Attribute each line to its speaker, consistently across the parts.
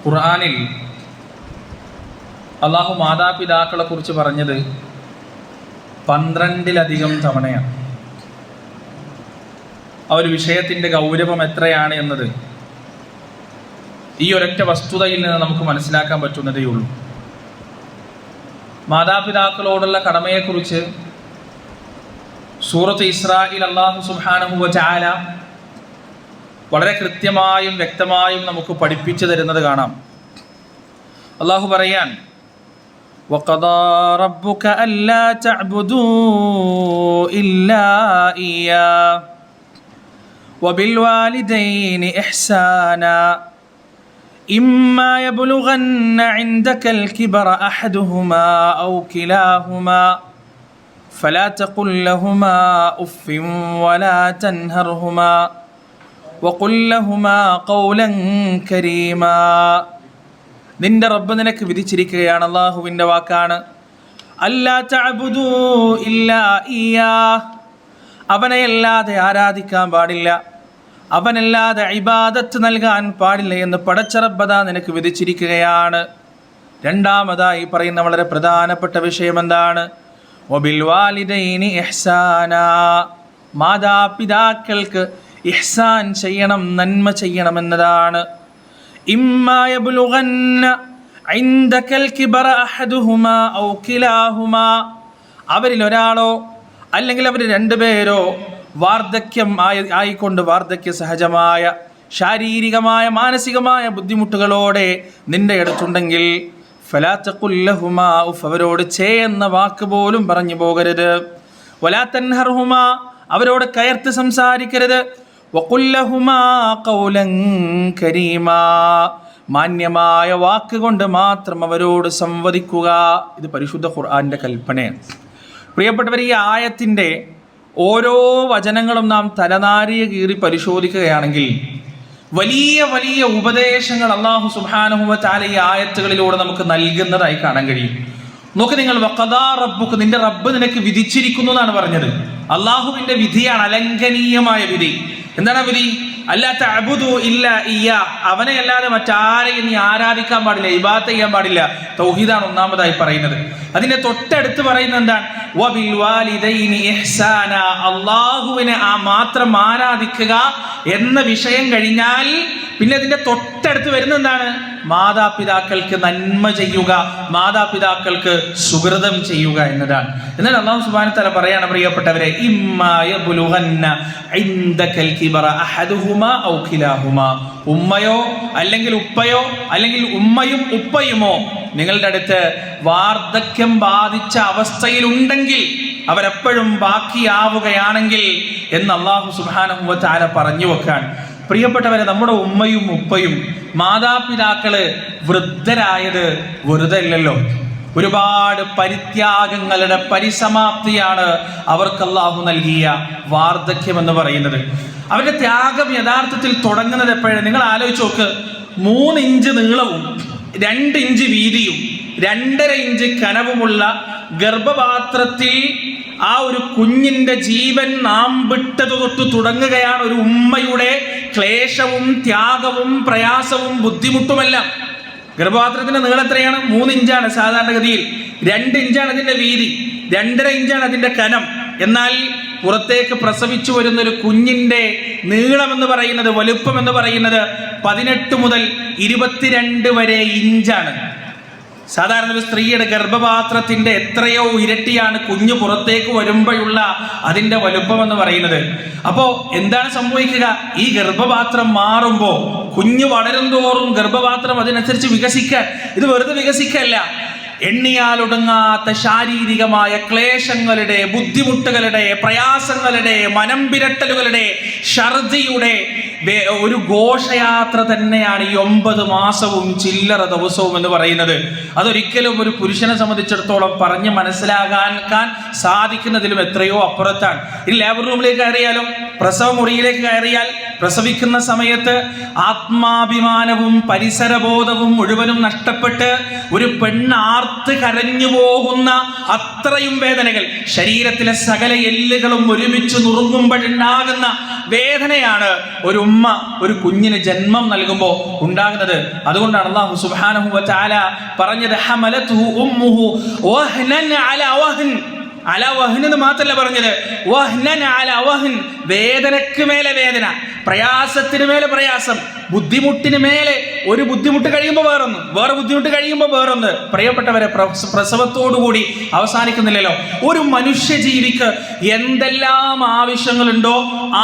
Speaker 1: ഖുർആനിൽ അള്ളാഹു മാതാപിതാക്കളെ കുറിച്ച് പറഞ്ഞത് 12-ലധികം തവണയാണ്. ആ ഒരു വിഷയത്തിൻ്റെ ഗൗരവം എത്രയാണ് എന്നത് ഈ ഒരൊറ്റ വസ്തുതയിൽ നിന്ന് നമുക്ക് മനസ്സിലാക്കാൻ പറ്റുന്നതേയുള്ളൂ. മാതാപിതാക്കളോടുള്ള കടമയെക്കുറിച്ച് സൂറത്ത് ഇസ്രായിൽ അല്ലാഹു സുബ്ഹാനഹു വ തആല വളരെ കൃത്യമായും വ്യക്തമായും നമുക്ക് പഠിപ്പിച്ചു തരുന്നത് കാണാം. അല്ലാഹു പറയാൻ, وَقَضَى رَبُّكَ أَلَّا تَعْبُدُوا إِلَّا إِيَّاهُ وَبِالْوَالِدَيْنِ إِحْسَانًا إِمَّا يَبْلُغَنَّ عِندَكَ الْكِبَرَ أَحَدُهُمَا أَوْ كِلَاهُمَا فَلَا تَقُل لَّهُمَا أُفٍّ وَلَا تَنْهَرْهُمَا وَقُل لَّهُمَا قَوْلًا كَرِيمًا. നിന്റെ റബ്ബ് നിനക്ക് വിധിച്ചിരിക്കുകയാണ്, അല്ലാഹുവിൻ്റെ വാക്കാണ്, അല്ലാ തഅബുദൂ ഇല്ലാ ഇയ്യാഹ്, അവനെയല്ലാതെ ആരാധിക്കാൻ പാടില്ല, അവനല്ലാതെ ഇബാദത്ത് നൽകാൻ പാടില്ല എന്ന് പടച്ച റബ്ബ് നിനക്ക് വിധിച്ചിരിക്കുകയാണ്. രണ്ടാമതായി പറയുന്ന വളരെ പ്രധാനപ്പെട്ട വിഷയം എന്താണ്? വബിൽ വാലിദൈനി ഇഹ്സാനാ, മാതാപിതാക്കൾക്ക് ഇഹ്സാൻ ചെയ്യണം, നന്മ ചെയ്യണം എന്നതാണ്. ഇമ്മാ യബ്ലുഗന്ന ഇൻദകൽ കിബറ അഹദുഹുമാ ഔ കിലാഹുമാ, അവരിൽ ഒരാളോ അല്ലെങ്കിൽ അവർ രണ്ടുപേരോ വാർദ്ധക്യം ആയിക്കൊണ്ട് വാർദ്ധക്യ സഹജമായ ശാരീരികമായ മാനസികമായ ബുദ്ധിമുട്ടുകളോടെ നിന്റെ അടുത്തുണ്ടെങ്കിൽ ഫലാ തഖുൽ ലഹുമാ ഉഫ്, അവരോട് ചേ എന്ന വാക്ക് പോലും പറഞ്ഞു പോകരുത്. വലാ തൻഹർഹുമാ, അവരോട് കയർത്ത് സംസാരിക്കരുത്. വഖുൽ ലഹുമാ ഖൗലൻ കരീമാ, മാന്യമായ വാക്കുകൊണ്ട് മാത്രം അവരോട് സംവദിക്കുക. ഇത് പരിശുദ്ധ ഖുർആന്റെ കൽപ്പനയാണ്. പ്രിയപ്പെട്ടവർ, ഈ ആയത്തിൻ്റെ ഓരോ വചനങ്ങളും നാം തലനാരിയ കീറി പരിശോധിക്കുകയാണെങ്കിൽ വലിയ വലിയ ഉപദേശങ്ങൾ അല്ലാഹു സുബ്ഹാനഹു വ തആല ഈ ആയത്തുകളിലൂടെ നമുക്ക് നൽകുന്നതായി കാണാൻ കഴിയും. നോക്ക് നിങ്ങൾ, വഖദാ റബ്ബുക, നിന്റെ റബ്ബ് നിനക്ക് വിധിച്ചിരിക്കുന്നു എന്നാണ് പറഞ്ഞത്. അള്ളാഹുവിന്റെ വിധിയാണ്, അലംഘനീയമായ വിധി. എന്താണ് ആ വിധി? അല്ലാ തഅബുദു ഇല്ലാ ഇയ്യാ, അവനെ അല്ലാതെ മറ്റാരെയും നീ ആരാധിക്കാൻ പാടില്ല, ഇബാദത്ത് ചെയ്യാൻ പാടില്ല. തൗഹീദാണ് ഒന്നാമതായി പറയുന്നത്. അതിന്റെ തൊട്ടടുത്ത് പറയുന്നത് എന്താണ്? വബിൽ വാലിദൈനി ഇഹ്സാനാ, അള്ളാഹുവിനെ മാത്രം ആരാധിക്കുക എന്ന വിഷയം കഴിഞ്ഞാൽ പിന്നെ അതിന്റെ തൊട്ടടുത്ത് വരുന്നത് എന്താണ്? മാതാപിതാക്കൾക്ക് നന്മ ചെയ്യുക, മാതാപിതാക്കൾക്ക് സുഹൃതം ചെയ്യുക എന്നതാണ്. എന്നാൽ അല്ലാഹു സുബ്ഹാനഹു വ തആല പറയാണ്, പ്രിയപ്പെട്ടവരെ, ഇമ്മാ യബ്ലുഗന്ന ഇൻദകൽ കിബറ അഹദുഹുമാ ഔ കിലാഹുമാ, ഉമ്മയോ അല്ലെങ്കിൽ ഉപ്പയോ അല്ലെങ്കിൽ ഉമ്മയും ഉപ്പയുമോ നിങ്ങളുടെ അടുത്ത് വാർദ്ധക്യം ബാധിച്ച അവസ്ഥയിലുണ്ടെങ്കിൽ, അവരെപ്പോഴും ബാക്കിയാവുകയാണെങ്കിൽ എന്ന് അല്ലാഹു സുബ്ഹാനഹു വ തആല പറഞ്ഞു വെക്കാൻ. പ്രിയപ്പെട്ടവരെ, നമ്മുടെ ഉമ്മയും ഉപ്പയും മാതാപിതാക്കള് വൃദ്ധരായത് വെറുതെ അല്ലല്ലോ. ഒരുപാട് പരിത്യാഗങ്ങളുടെ പരിസമാപ്തിയാണ് അവർക്ക് അല്ലാഹു നൽകിയ വാർദ്ധക്യം എന്ന് പറയുന്നത്. അവരുടെ ത്യാഗം യഥാർത്ഥത്തിൽ തുടങ്ങുന്നത് എപ്പോഴാണ്? നിങ്ങൾ ആലോചിച്ച് നോക്ക്. 3 ഇഞ്ച് നീളവും 2 ഇഞ്ച് വീതിയും 2.5 ഇഞ്ച് കനവുമുള്ള ഗർഭപാത്രത്തിൽ ആ ഒരു കുഞ്ഞിന്റെ ജീവൻ നാം വിട്ടത് തൊട്ട് തുടങ്ങുകയാണ് ഒരു ഉമ്മയുടെ ക്ലേശവും ത്യാഗവും പ്രയാസവും ബുദ്ധിമുട്ടുമെല്ലാം. ഗർഭപാത്രത്തിന്റെ നീളം എത്രയാണ്? 3 ഇഞ്ചാണ് സാധാരണഗതിയിൽ. 2 ഇഞ്ചാണ് അതിന്റെ വീതി, 2.5 ഇഞ്ചാണ് അതിന്റെ കനം. എന്നാൽ പുറത്തേക്ക് പ്രസവിച്ചു വരുന്ന ഒരു കുഞ്ഞിന്റെ നീളം എന്ന് പറയുന്നത്, വലുപ്പം എന്ന് പറയുന്നത് 18 മുതൽ 22 വരെ ഇഞ്ചാണ്. സാധാരണ ഒരു സ്ത്രീയുടെ ഗർഭപാത്രത്തിന്റെ എത്രയോ ഇരട്ടിയാണ് കുഞ്ഞു പുറത്തേക്ക് വരുമ്പോഴുള്ള അതിന്റെ വലുപ്പം എന്ന് പറയുന്നത്. അപ്പോ എന്താണ് സംഭവിക്കുക? ഈ ഗർഭപാത്രം മാറുമ്പോ കുഞ്ഞ് വളരും തോറും ഗർഭപാത്രം അതിനനുസരിച്ച് വികസിക്കാൻ, ഇത് വെറുതെ വികസിക്കല്ല, എണ്ണിയാലൊടുങ്ങാത്ത ശാരീരികമായ ക്ലേശങ്ങളുടെ, ബുദ്ധിമുട്ടുകളുടെ, പ്രയാസങ്ങളുടെ, മനംപിരട്ടലുകളുടെ, ഛർദിയുടെ ഒരു ഘോഷയാത്ര തന്നെയാണ് ഈ 9 മാസവും ചില്ലറ ദിവസവും എന്ന് പറയുന്നത്. അതൊരിക്കലും ഒരു പുരുഷനെ സംബന്ധിച്ചിടത്തോളം പറഞ്ഞ് മനസ്സിലാക്കാൻ സാധിക്കുന്നതിലും എത്രയോ അപ്പുറത്താണ്. ഈ ലേബർ റൂമിലേക്ക് കയറിയാലോ, പ്രസവ മുറിയിലേക്ക് കയറിയാൽ പ്രസവിക്കുന്ന സമയത്ത് ആത്മാഭിമാനവും പരിസരബോധവും മുഴുവനും നഷ്ടപ്പെട്ട് ഒരു പെണ്ണ് ആർത്ത് കരഞ്ഞു പോകുന്ന അത്രയും വേദനകൾ, ശരീരത്തിലെ സകല എല്ലുകളും ഒരുമിച്ച് നുറുങ്ങുമ്പോഴുണ്ടാകുന്ന വേദനയാണ് ഒരു ഉമ്മ ഉമ്മ ഒരു കുഞ്ഞിന് ജന്മം നൽകുമ്പോൾ ഉണ്ടാകുന്നത്. അതുകൊണ്ടാണ് അല്ലാഹു സുബ്ഹാനഹു വ തആല പറഞ്ഞത് ഹമലതുഹു ഉമ്മുഹു വഹ്നൻ അലാ വഹ്ൻ. അലാ വഹ്ൻ എന്ന് മാത്രമല്ല പറഞ്ഞത്, വഹ്നൻ അലാ വഹ്ൻ, വേദനക്ക് മേലെ വേദന, പ്രയാസത്തിന് മേലെ പ്രയാസം, ബുദ്ധിമുട്ടിന് മേലെ ഒരു ബുദ്ധിമുട്ട് കഴിയുമ്പോൾ വേറൊന്ന്, വേറെ ബുദ്ധിമുട്ട് കഴിയുമ്പോൾ വേറൊന്ന്. പ്രിയപ്പെട്ടവരെ, പ്രസവത്തോടുകൂടി അവസാനിക്കുന്നില്ലല്ലോ. ഒരു മനുഷ്യജീവിക്ക് എന്തെല്ലാം ആവശ്യങ്ങളുണ്ടോ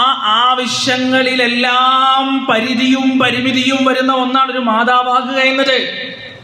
Speaker 1: ആ ആവശ്യങ്ങളിലെല്ലാം പരിധിയും പരിമിതിയും വരുന്ന ഒന്നാണ് ഒരു മാതാവാകുക എന്നത്.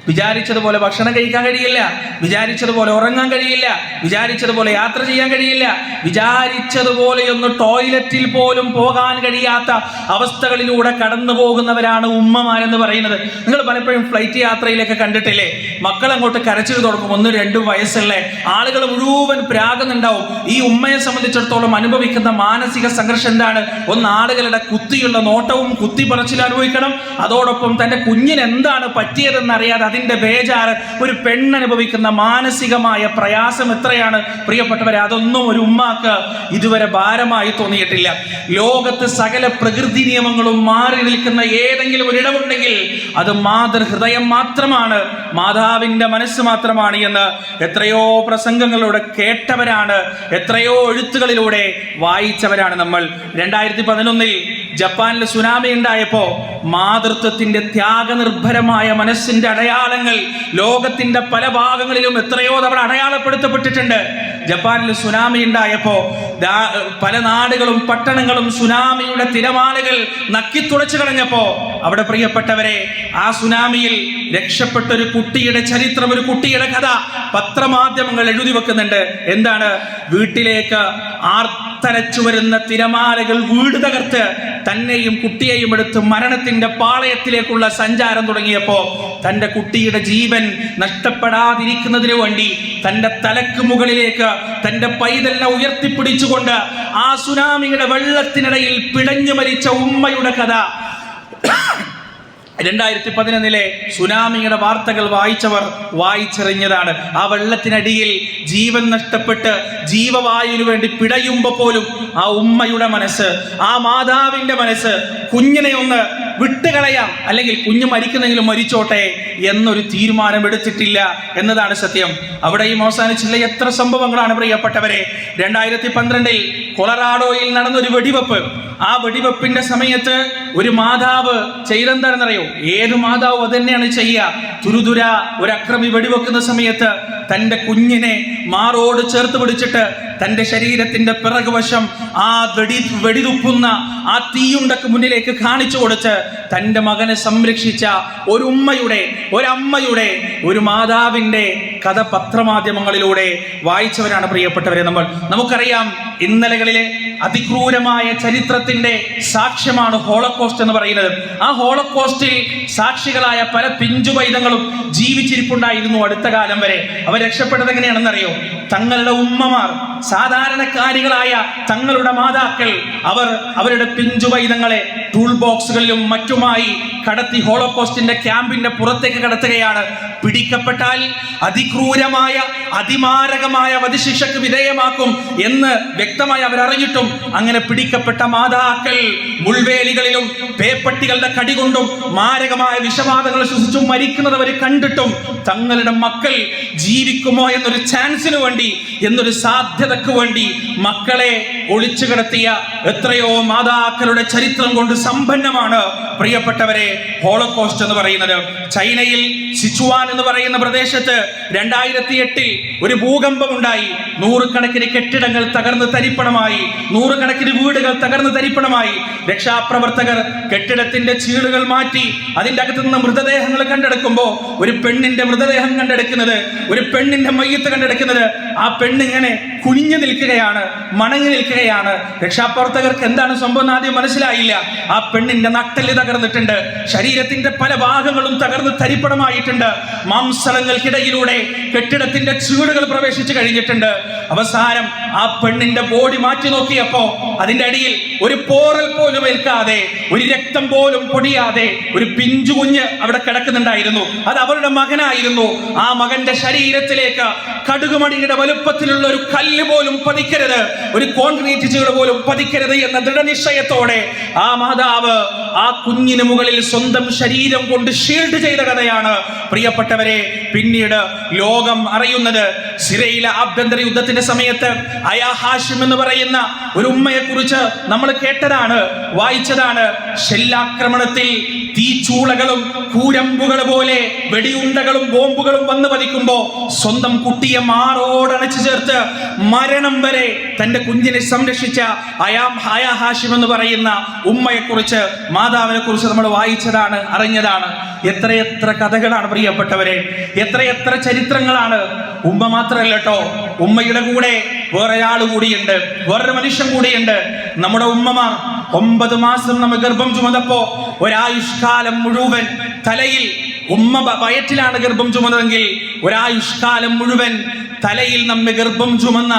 Speaker 1: വിചാരിച്ചതുപോലെ ഭക്ഷണം കഴിക്കാൻ കഴിയില്ല, വിചാരിച്ചതുപോലെ ഉറങ്ങാൻ കഴിയില്ല, വിചാരിച്ചതുപോലെ യാത്ര ചെയ്യാൻ കഴിയില്ല, വിചാരിച്ചതുപോലെ ഒന്ന് ടോയ്ലറ്റിൽ പോലും പോകാൻ കഴിയാത്ത അവസ്ഥകളിലൂടെ കടന്നു പോകുന്നവരാണ് ഉമ്മമാരെന്ന് പറയുന്നത്. നിങ്ങൾ പലപ്പോഴും ഫ്ലൈറ്റ് യാത്രയിലൊക്കെ കണ്ടിട്ടില്ലേ, മക്കൾ അങ്ങോട്ട് കരച്ചിൽ തുടങ്ങും, 1-2 വയസ്സുള്ള ആളുകൾ മുഴുവൻ പ്രാകുന്നുണ്ടാവും. ഈ ഉമ്മയെ സംബന്ധിച്ചിടത്തോളം അനുഭവിക്കുന്ന മാനസിക സംഘർഷം എന്താണ്? ഒന്ന് ആളുകളുടെ കുത്തിയുള്ള നോട്ടവും കുത്തിപ്പറച്ചിൽ അനുഭവിക്കണം, അതോടൊപ്പം തന്റെ കുഞ്ഞിന് എന്താണ് പറ്റിയതെന്ന് അറിയാതെ അതിന്റെ ബേജാറ്. ഒരു പെണ്ണനുഭവിക്കുന്ന മാനസികമായ പ്രയാസം എത്രയാണ് പ്രിയപ്പെട്ടവരെ, അതൊന്നും ഒരു ഉമ്മാക്ക് ഇതുവരെ ഭാരമായി തോന്നിയിട്ടില്ല. ലോകത്ത് സകല പ്രകൃതി നിയമങ്ങളും മാറി നിൽക്കുന്ന ഏതെങ്കിലും ഒരിടമുണ്ടെങ്കിൽ അത് മാതൃഹൃദയം മാത്രമാണ്, മാതാവിന്റെ മനസ്സ് മാത്രമാണ് എന്ന് എത്രയോ പ്രസംഗങ്ങളിലൂടെ കേട്ടവരാണ്, എത്രയോ എഴുത്തുകളിലൂടെ വായിച്ചവരാണ് നമ്മൾ. 2011 ജപ്പാനിൽ സുനാമി ഉണ്ടായപ്പോ മാതൃത്വത്തിന്റെ ത്യാഗനിർഭരമായ മനസ്സിന്റെ അടയാളങ്ങൾ ലോകത്തിന്റെ പല ഭാഗങ്ങളിലും എത്രയോ തവണ അടയാളപ്പെടുത്തപ്പെട്ടിട്ടുണ്ട്. ജപ്പാനിൽ സുനാമി ഉണ്ടായപ്പോ പല നാടുകളും പട്ടണങ്ങളും സുനാമിയുടെ തിരമാലകൾ നക്കിത്തുടച്ചു കളഞ്ഞപ്പോ അവിടെ പ്രിയപ്പെട്ടവരെ, ആ സുനാമിയിൽ രക്ഷപ്പെട്ട ഒരു കുട്ടിയുടെ ചരിത്രം, ഒരു കുട്ടിയുടെ കഥ പത്രമാധ്യമങ്ങൾ എഴുതി വെക്കുന്നുണ്ട്. എന്താണ്? വീട്ടിലേക്ക് ആർത്തരച്ചു വരുന്ന തിരമാലകൾ വീട് തകർത്ത് തന്നെയും കുട്ടിയെയും എടുത്ത് മരണത്തിന്റെ പാളയത്തിലേക്കുള്ള സഞ്ചാരം തുടങ്ങിയപ്പോ തന്റെ കുട്ടിയുടെ ജീവൻ നഷ്ടപ്പെടാതിരിക്കുന്നതിന് വേണ്ടി തന്റെ തലക്ക് മുകളിലേക്ക് തന്റെ പൈതലിനെ ഉയർത്തിപ്പിടിച്ചുകൊണ്ട് ആ സുനാമിയുടെ വെള്ളത്തിനിടയിൽ പിടഞ്ഞു മരിച്ച ഉമ്മയുടെ കഥ. 2011 സുനാമിയുടെ വാർത്തകൾ വായിച്ചവർ വായിച്ചെറിഞ്ഞതാണ്. ആ വെള്ളത്തിനടിയിൽ ജീവൻ നഷ്ടപ്പെട്ട് ജീവവായുവിന് വേണ്ടി പിടയുമ്പോൾ പോലും ആ ഉമ്മയുടെ മനസ്സ്, ആ മാതാവിന്റെ മനസ്സ് കുഞ്ഞിനെ ഒന്ന് വിട്ടുകളയാം, അല്ലെങ്കിൽ കുഞ്ഞ് മരിക്കുന്നെങ്കിലും മരിച്ചോട്ടെ എന്നൊരു തീരുമാനം എടുത്തിട്ടില്ല എന്നതാണ് സത്യം. അവിടെയും അവസാനിച്ചില്ല. എത്ര സംഭവങ്ങളാണ് പ്രിയപ്പെട്ടവരെ. 2012 കൊളറാഡോയിൽ നടന്നൊരു വെടിവെപ്പ്. ആ വെടിവെപ്പിന്റെ സമയത്ത് ഒരു മാതാവ് ചെയ്തെന്താണെന്നറിയോ? ഏത് മാതാവ് അത് തന്നെയാണ് ചെയ്യുക. തുരുതുര ഒരു അക്രമി വെടിവെക്കുന്ന സമയത്ത് തന്റെ കുഞ്ഞിനെ മാറോട് ചേർത്ത് പിടിച്ചിട്ട് തന്റെ ശരീരത്തിന്റെ പിറകുവശം ആ വെടിതുപ്പുന്ന ആ തീയുണ്ടക്ക് മുന്നിലേക്ക് കാണിച്ചു കൊടുത്ത് തന്റെ മകനെ സംരക്ഷിച്ച ഒരു ഉമ്മയുടെ, ഒരമ്മയുടെ, ഒരു മാതാവിന്റെ കഥ പത്രമാധ്യമങ്ങളിലൂടെ വായിച്ചവരാണ് പ്രിയപ്പെട്ടവരെ നമ്മൾ. നമുക്കറിയാം, ഇന്നലകളിലെ അതിക്രൂരമായ ചരിത്രത്തിന്റെ സാക്ഷ്യമാണ് ഹോളോകോസ്റ്റ് എന്ന് പറയുന്നത്. ആ ഹോളോകോസ്റ്റിൽ സാക്ഷികളായ പല പിഞ്ചു പൈതങ്ങളും ജീവിച്ചിരിപ്പുണ്ടായിരുന്നു അടുത്ത കാലം വരെ. അവർ രക്ഷപ്പെട്ടത് എങ്ങനെയാണെന്നറിയോ? തങ്ങളുടെ ഉമ്മമാർ, സാധാരണക്കാരികളായ തങ്ങളുടെ മാതാക്കൾ, അവരുടെ പിഞ്ചു പൈതങ്ങളെ ടൂൾ ബോക്സുകളിലും മറ്റുമായി കടത്തി ഹോളോകോസ്റ്റിന്റെ ക്യാമ്പിന്റെ പുറത്തേക്ക് കടത്തുകയാണ്. പിടിക്കപ്പെട്ടാൽ അതിക്രൂരമായ അതിമാരകമായ വധശിക്ഷയ്ക്ക് വിധേയമാക്കും എന്ന് വ്യക്തമായി അവരറിഞ്ഞിട്ടും അങ്ങനെ പിടിക്കപ്പെട്ട മാതാക്കൾ മുൾവേലികളിലും പേപ്പട്ടികളുടെ കടികൊണ്ടും മാരകമായ വിഷവാതങ്ങൾ ശ്വസിച്ചും മരിക്കുന്നത് അവർ കണ്ടിട്ടും തങ്ങളുടെ മക്കൾ ജീവിക്കുമോ എന്നൊരു ചാൻസിന് വേണ്ടി, എന്നൊരു സാധ്യതക്ക് വേണ്ടി മക്കളെ ഒളിച്ചു കിടത്തിയ എത്രയോ മാതാക്കളുടെ ചരിത്രം കൊണ്ട് സമ്പന്നമാണ് പ്രിയപ്പെട്ടവരെ ഹോളോകോസ്റ്റ് എന്ന് പറയുന്നത്. ചൈനയിൽ സിച്ചുവാൻ എന്ന് പറയുന്ന പ്രദേശത്ത് 2008 ഒരു ഭൂകമ്പം ഉണ്ടായി. 100കണക്കിന് കെട്ടിടങ്ങൾ തകർന്ന് തരിപ്പണമായി, 100കണക്കിന് വീടുകൾ തകർന്ന് തരിപ്പണമായി. രക്ഷാപ്രവർത്തകർ കെട്ടിടത്തിന്റെ ചീളുകൾ മാറ്റി അതിന്റെ അകത്തു നിന്ന് മൃതദേഹങ്ങൾ കണ്ടെടുക്കുമ്പോൾ ഒരു പെണ്ണിന്റെ മൃതദേഹം കണ്ടെടുക്കുന്നത്, ഒരു പെണ്ണിന്റെ മയ്യത്ത് കണ്ടെടുക്കുന്നത്, ആ പെണ്ണിങ്ങനെ കുനിഞ്ഞു നിൽക്കുകയാണ്, മണങ്ങി നിൽക്കുകയാണ്. രക്ഷാപ്രവർത്തകർക്ക് എന്താണ് സംഭവം ആദ്യം മനസ്സിലായില്ല. ആ പെണ്ണിന്റെ നട്ടെല്ല് തകർന്നിട്ടുണ്ട്, ശരീരത്തിന്റെ പല ഭാഗങ്ങളും തകർന്ന് തരിപ്പണമായിട്ടുണ്ട്, മാംസളങ്ങൾക്കിടയിലൂടെ കെട്ടിടത്തിന്റെ ചീടുകൾ പ്രവേശിച്ചു കഴിഞ്ഞിട്ടുണ്ട്. അവസാനം ആ പെണ്ണിന്റെ ബോഡി മാറ്റി നോക്കിയപ്പോ അതിന്റെ അടിയിൽ ഒരു പോറൽ പോലും ഏൽക്കാതെ, ഒരു രക്തം പോലും പൊടിയാതെ ഒരു പിഞ്ചു കുഞ്ഞ് അവിടെ കിടക്കുന്നുണ്ടായിരുന്നു. അത് അവരുടെ മകനായിരുന്നു. ആ മകന്റെ ശരീരത്തിലേക്ക് കടുകുമണിയുടെ വലുപ്പത്തിലുള്ള ഒരു കല്ല് പോലും പതിക്കരുത്, ഒരു കോൺക്രീറ്റ് ചുവട് പോലും പതിക്കരുത് എന്ന ദൃഢനിശ്ചയത്തോടെ ആ മാതാവ് ആ കുഞ്ഞിന് മുകളിൽ സ്വന്തം ശരീരം കൊണ്ട് ഷീൽഡ് ചെയ്ത കഥയാണ് പ്രിയപ്പെട്ടവരെ പിന്നീട് ലോകം അറിയുന്നത്. സിറിയയിലെ ആഭ്യന്തര യുദ്ധത്തിന്റെ സമയത്ത് അയാ ഹാഷിം എന്ന് പറയുന്ന ഒരു ഉമ്മയെ കുറിച്ച് നമ്മൾ കേട്ടതാണ്, വായിച്ചതാണ്. ഷെല്ലാക്രമണത്തിൽ തീച്ചൂളകളും കൂരമ്പുകൾ പോലെ വെടിയുണ്ടകളും ബോംബുകളും വന്നു പതിക്കുമ്പോ സ്വന്തം കുട്ടിയെ മാറോടണച്ചു ചേർത്ത് മരണം വരെ തന്റെ കുഞ്ഞിനെ സംരക്ഷിച്ച അയാ ഹാഷിം എന്ന് പറയുന്ന ഉമ്മയെ കുറിച്ച്, മാതാവിനെ കുറിച്ച് നമ്മൾ വായിച്ചതാണ്, അറിഞ്ഞതാണ്. എത്രയെത്ര കഥകളാണ് പ്രിയപ്പെട്ടവരെ, എത്രയെത്ര ചരിത്രങ്ങളാണ്. ഉമ്മ മാത്രമല്ല കേട്ടോ, ഉമ്മയുടെ കൂടെ വേറൊരാൾ കൂടിയുണ്ട്, വേറൊരു മനുഷ്യൻ കൂടിയുണ്ട്. നമ്മുടെ ഉമ്മമാർ 9 മാസം നമ്മൾ ഗർഭം ചുമന്നപ്പോ ഒരായുഷ്കാലം മുഴുവൻ തലയിൽ, ഉമ്മ വയറ്റിലാണ് ഗർഭം ചുമന്നതെങ്കിൽ ഒരായുഷ്കാലം മുഴുവൻ തലയിൽ നമ്മെ ഗർഭം ചുമന്ന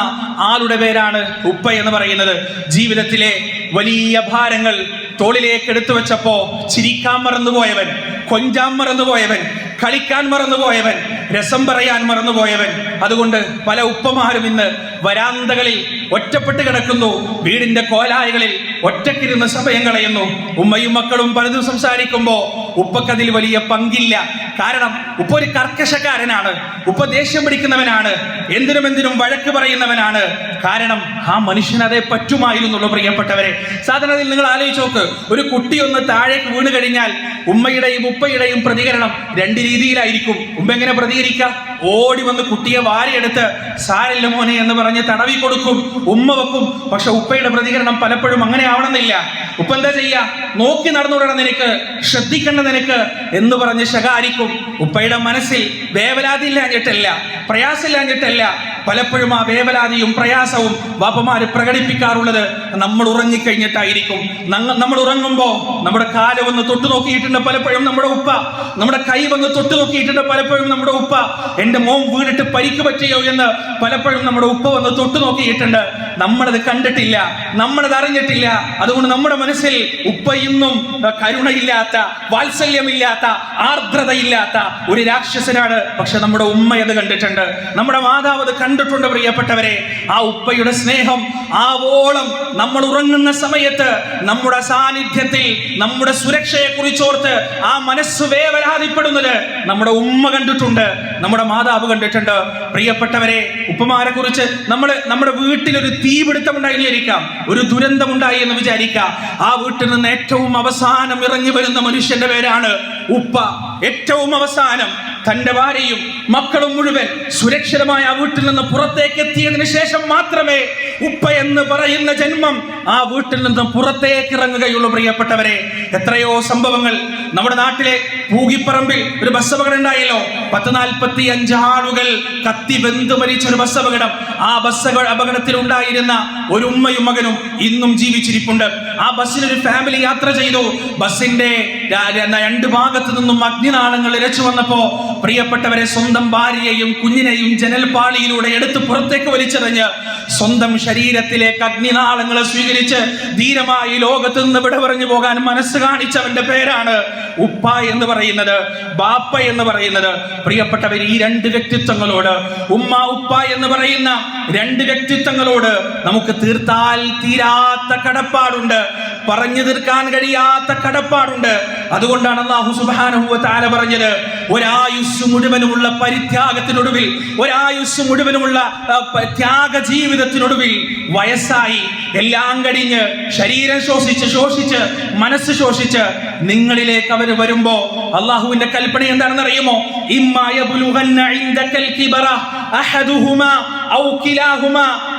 Speaker 1: ആളുടെ പേരാണ് ഉപ്പ എന്ന് പറയുന്നത്. ജീവിതത്തിലെ വലിയ ഭാരങ്ങൾ തോളിലേക്ക് എടുത്തു വെച്ചപ്പോ ചിരിക്കാൻ മറന്നുപോയവൻ, കൊഞ്ചാൻ മറന്നുപോയവൻ, കളിക്കാൻ മറന്നുപോയവൻ, രസം പറയാൻ മറന്നുപോയവൻ. അതുകൊണ്ട് പല ഉപ്പമാരും ഇന്ന് വരാന്തകളിൽ ഒറ്റപ്പെട്ട് കിടക്കുന്നു, വീടിന്റെ കോലായകളിൽ ഒറ്റക്കിരുന്ന് സമയം കളയുന്നു. ഉമ്മയും മക്കളും പലതും സംസാരിക്കുമ്പോ ഉപ്പക്കതിൽ വലിയ പങ്കില്ല. കാരണം ഉപ്പ ഒരു കർക്കശക്കാരനാണ്, ഉപ്പ ദേഷ്യം പിടിക്കുന്നവനാണ്, എന്തിനും വഴക്ക് പറയുന്നവനാണ്. കാരണം ആ മനുഷ്യൻ അതേ പറ്റുമായിരുന്നുള്ളൂ പ്രിയപ്പെട്ടവരെ. സാധാരണയിൽ നിങ്ങൾ ആലോചിച്ച് നോക്ക്, ഒരു കുട്ടി ഒന്ന് താഴേക്ക് വീണ് കഴിഞ്ഞാൽ ഉമ്മയുടെയും ഉപ്പയുടെയും പ്രതികരണം 2 രീതിയിലായിരിക്കും. ഉമ്മ എങ്ങനെ പ്രതികരിക്കുക? ഓടി വന്ന് കുട്ടിയെ വാരിയെടുത്ത് സാരില്ല മോനെ എന്ന് പറഞ്ഞ് തടവി കൊടുക്കും, ഉമ്മ വെക്കും. പക്ഷെ ഉപ്പയുടെ പ്രതികരണം പലപ്പോഴും അങ്ങനെ ആവണമെന്നില്ല. ഉപ്പ എന്താ ചെയ്യാ? നോക്കി നടന്നുവിടണം നിനക്ക്, ശ്രദ്ധിക്കേണ്ട നിനക്ക് എന്ന് പറഞ്ഞ് ശകാരിക്കും. ഉപ്പയുടെ മനസ്സിൽ വേവലാതി ഇല്ലാഞ്ഞിട്ടല്ല, പ്രയാസമില്ലാഞ്ഞിട്ടല്ല. പലപ്പോഴും ആ വേവലാതിയും പ്രയാസവും ബാപ്പമാര് പ്രകടിപ്പിക്കാറുള്ളത് നമ്മൾ ഉറങ്ങിക്കഴിഞ്ഞിട്ടായിരിക്കും. നമ്മൾ ഉറങ്ങുമ്പോ നമ്മുടെ കാല് വന്ന് തൊട്ടു നോക്കിയിട്ടുണ്ട് പലപ്പോഴും നമ്മുടെ ഉപ്പ, നമ്മുടെ കൈ വന്ന് തൊട്ടു നോക്കിയിട്ടുണ്ട് പലപ്പോഴും നമ്മുടെ ഉപ്പ. എന്റെ മോൻ വീണിട്ട് പരിക്ക് പറ്റിയോ എന്ന് പലപ്പോഴും നമ്മുടെ ഉപ്പ വന്ന് തൊട്ടു നോക്കിയിട്ടുണ്ട്. നമ്മളത് കണ്ടിട്ടില്ല, നമ്മളത് അറിഞ്ഞിട്ടില്ല. അതുകൊണ്ട് നമ്മുടെ മനസ്സിൽ ഉപ്പ ഇന്നും കരുണയില്ലാത്ത, വാത്സല്യമില്ലാത്ത, ആർദ്രതയില്ലാത്ത ഒരു രാക്ഷസനാണ്. പക്ഷെ നമ്മുടെ ഉമ്മ അത് കണ്ടിട്ടുണ്ട്, നമ്മുടെ മാതാവ് അത് കണ്ടിട്ടുണ്ട് പ്രിയപ്പെട്ടവരെ. ആ ഉപ്പയുടെ സ്നേഹം ആവോളം നമ്മൾ ഉറങ്ങുന്ന സമയത്ത് നമ്മുടെ സാന്നിധ്യത്തിൽ നമ്മുടെ സുരക്ഷയെ കുറിച്ചോർത്ത് ആ മനസ്സ് വേവലാതിപ്പെടുന്നത് നമ്മുടെ ഉമ്മ കണ്ടിട്ടുണ്ട്, നമ്മുടെ മാതാവ് കണ്ടിട്ടുണ്ട്. പ്രിയപ്പെട്ടവരെ, ഉപ്പമാരെ കുറിച്ച് നമ്മുടെ വീട്ടിലൊരു തീപിടുത്തം ഉണ്ടായിരിക്കാം, ഒരു ദുരന്തം ഉണ്ടായി എന്ന് വിചാരിക്കാം. ആ വീട്ടിൽ നിന്ന് ഏറ്റവും അവസാനം ഇറങ്ങി വരുന്ന മനുഷ്യന്റെ പേരാണ് ഉപ്പ. ഏറ്റവും അവസാനം തന്റെ ഭാര്യയും മക്കളും മുഴുവൻ സുരക്ഷിതമായ ആ വീട്ടിൽ നിന്ന് പുറത്തേക്ക് എത്തിയതിനു ശേഷം മാത്രമേ ഉപ്പ എന്ന് പറയുന്ന ജന്മം ആ വീട്ടിൽ നിന്ന് പുറത്തേക്ക് ഇറങ്ങുകയുള്ളൂ. പ്രിയപ്പെട്ടവരെ, എത്രയോ സംഭവങ്ങൾ നമ്മുടെ നാട്ടിലെ പൂകിപ്പറമ്പിൽ ഒരു ബസ് അപകടം ഉണ്ടായല്ലോ. 45 ആളുകൾ കത്തി വെന്ത് മരിച്ച ഒരു ബസ് അപകടം. ആ ബസ് അപകടത്തിൽ ഉണ്ടായിരുന്ന ഒരു ഉമ്മയും മകനും ഇന്നും ജീവിച്ചിരിപ്പുണ്ട്. ആ ബസ്സിലൊരു ഫാമിലി യാത്ര ചെയ്തു. ബസ്സിന്റെ 2 ഭാഗത്തു നിന്നും അഗ്നിനാളങ്ങൾ ഇരച്ചു വന്നപ്പോ പ്രിയപ്പെട്ടവരെ, സ്വന്തം ഭാര്യയെയും കുഞ്ഞിനെയും ജനൽപാളിയിലൂടെ എടുത്ത് പുറത്തേക്ക് വലിച്ചെറിഞ്ഞ് സ്വന്തം ശരീരത്തിലേക്ക് അഗ്നിനാളങ്ങളെ സ്വീകരിച്ച് ധീരമായി ലോകത്ത് നിന്ന് വിട പറഞ്ഞു പോകാൻ മനസ്സ് കാണിച്ചവന്റെ പേരാണ് ഉപ്പ എന്ന് പറയുന്നത്, ബാപ്പ എന്ന് പറയുന്നത്. പ്രിയപ്പെട്ടവർ, ഈ 2 വ്യക്തിത്വങ്ങളോട്, ഉമ്മ ഉപ്പ എന്ന് പറയുന്ന 2 വ്യക്തിത്വങ്ങളോട് നമുക്ക് തീർത്താൽ തീരാത്ത കടപ്പാടുണ്ട്, പറഞ്ഞു തീർക്കാൻ കഴിയാത്ത കടപ്പാടുണ്ട്. അതുകൊണ്ടാണ് അല്ലാഹു സുബ്ഹാനഹു വ തആല പറഞ്ഞത്, ഒരായുസ് മുഴുവനുമുള്ള പരിത്യാഗത്തിനൊടുവിൽ, ഒരായുസ് മുഴുവനുമുള്ള ത്യാഗ ജീവിതത്തിനൊടുവിൽ വയസ്സായി എല്ലാം കഴിഞ്ഞ് ശരീരം ശോഷിച്ച് മനസ്സ് ശോഷിച്ച് നിങ്ങളിലേക്ക് അവർ വരുമ്പോ അള്ളാഹുവിന്റെ കൽപ്പന എന്താണെന്ന് അറിയുമോ?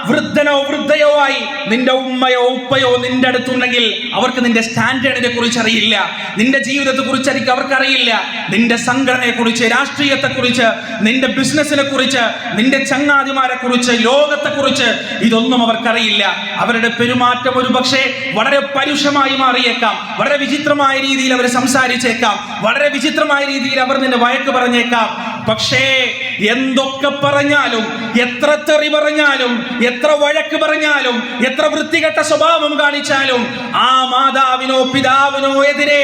Speaker 1: വൃദ്ധനോ വൃദ്ധയോ ആയി നിന്റെ ഉമ്മയോ ഉപ്പയോ നിന്റെ അടുത്തുണ്ടെങ്കിൽ അവർക്ക് നിന്റെ സ്റ്റാൻഡേർഡിനെ കുറിച്ച് അറിയില്ല, നിന്റെ ജീവിതത്തെ കുറിച്ച് അവർക്ക് അറിയില്ല, നിന്റെ സംഘടനയെ കുറിച്ച്, രാഷ്ട്രീയത്തെ കുറിച്ച്, നിന്റെ ബിസിനസിനെ കുറിച്ച്, നിന്റെ ചങ്ങാതിമാരെ കുറിച്ച്, ലോകത്തെ കുറിച്ച് ഇതൊന്നും അവർക്കറിയില്ല. അവരുടെ പെരുമാറ്റം ഒരു പക്ഷേ വളരെ പരുഷമായി മാറിയേക്കാം, വളരെ വിചിത്രമായ രീതിയിൽ അവർ സംസാരിച്ചേക്കാം, വളരെ വിചിത്രമായ രീതിയിൽ അവർ നിന്നെ വഴക്ക് പറഞ്ഞേക്കാം. പക്ഷേ എന്തൊക്കെ പറഞ്ഞാലും, എത്ര തെറി പറഞ്ഞാലും, എത്ര വഴക്ക് പറഞ്ഞാലും, എത്ര വൃത്തികെട്ട സ്വഭാവം കാണിച്ചാലും ആ മാതാവിനോ പിതാവിനോ എതിരെ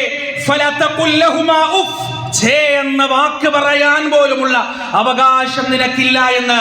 Speaker 1: എന്ന വാക്ക് പറയാൻ പോലുമുള്ള അവകാശം നിനക്കില്ല എന്ന്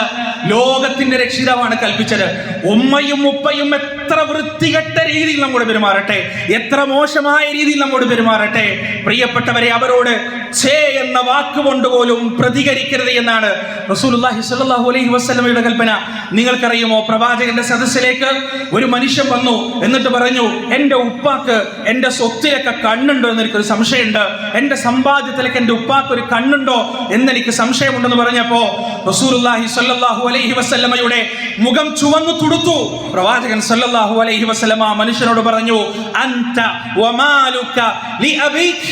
Speaker 1: ലോകത്തിന്റെ രക്ഷിതാവാണ് കൽപ്പിച്ചത്. ഉമ്മയും ഉപ്പയും എത്ര വൃത്തികെട്ട രീതിയിൽ നമ്മോട് പെരുമാറട്ടെ, എത്ര മോശമായ രീതിയിൽ നമ്മോട് പെരുമാറട്ടെ, പ്രിയപ്പെട്ടവരെ, അവരോട് ഛേ എന്ന വാക്കുകൊണ്ട് പോലും പ്രതികരിക്കരുത് എന്നാണ് റസൂലുള്ളാഹി സ്വല്ലല്ലാഹു അലൈഹി വസല്ലമയുടെ കൽപ്പന. നിങ്ങൾക്കറിയുമോ, പ്രവാചകന്റെ സദസ്സിലേക്ക് ഒരു മനുഷ്യൻ വന്നു. എന്നിട്ട് പറഞ്ഞു, എന്റെ ഉപ്പാക്ക് എന്റെ സ്വത്തിലൊക്കെ കണ്ണുണ്ടോ എന്നെനിക്കൊരു സംശയമുണ്ട്, എന്റെ സമ്പാദ്യത്തിലൊക്കെ എന്റെ ഉപ്പാക്ക് ഒരു കണ്ണുണ്ടോ എന്നെനിക്ക് സംശയമുണ്ടെന്ന് പറഞ്ഞപ്പോ റസൂലുള്ളാഹി സ്വല്ലല്ലാഹു അലൈഹി വസല്ലമയുടെ മുഖം ചുവന്നു തുടുത്തു. പ്രവാചകൻ സ്വല്ലല്ലാഹു അലൈഹി വസല്ലമ മനുഷ്യനോട് പറഞ്ഞു, അൻത വമാലുക ലിഅബീക്,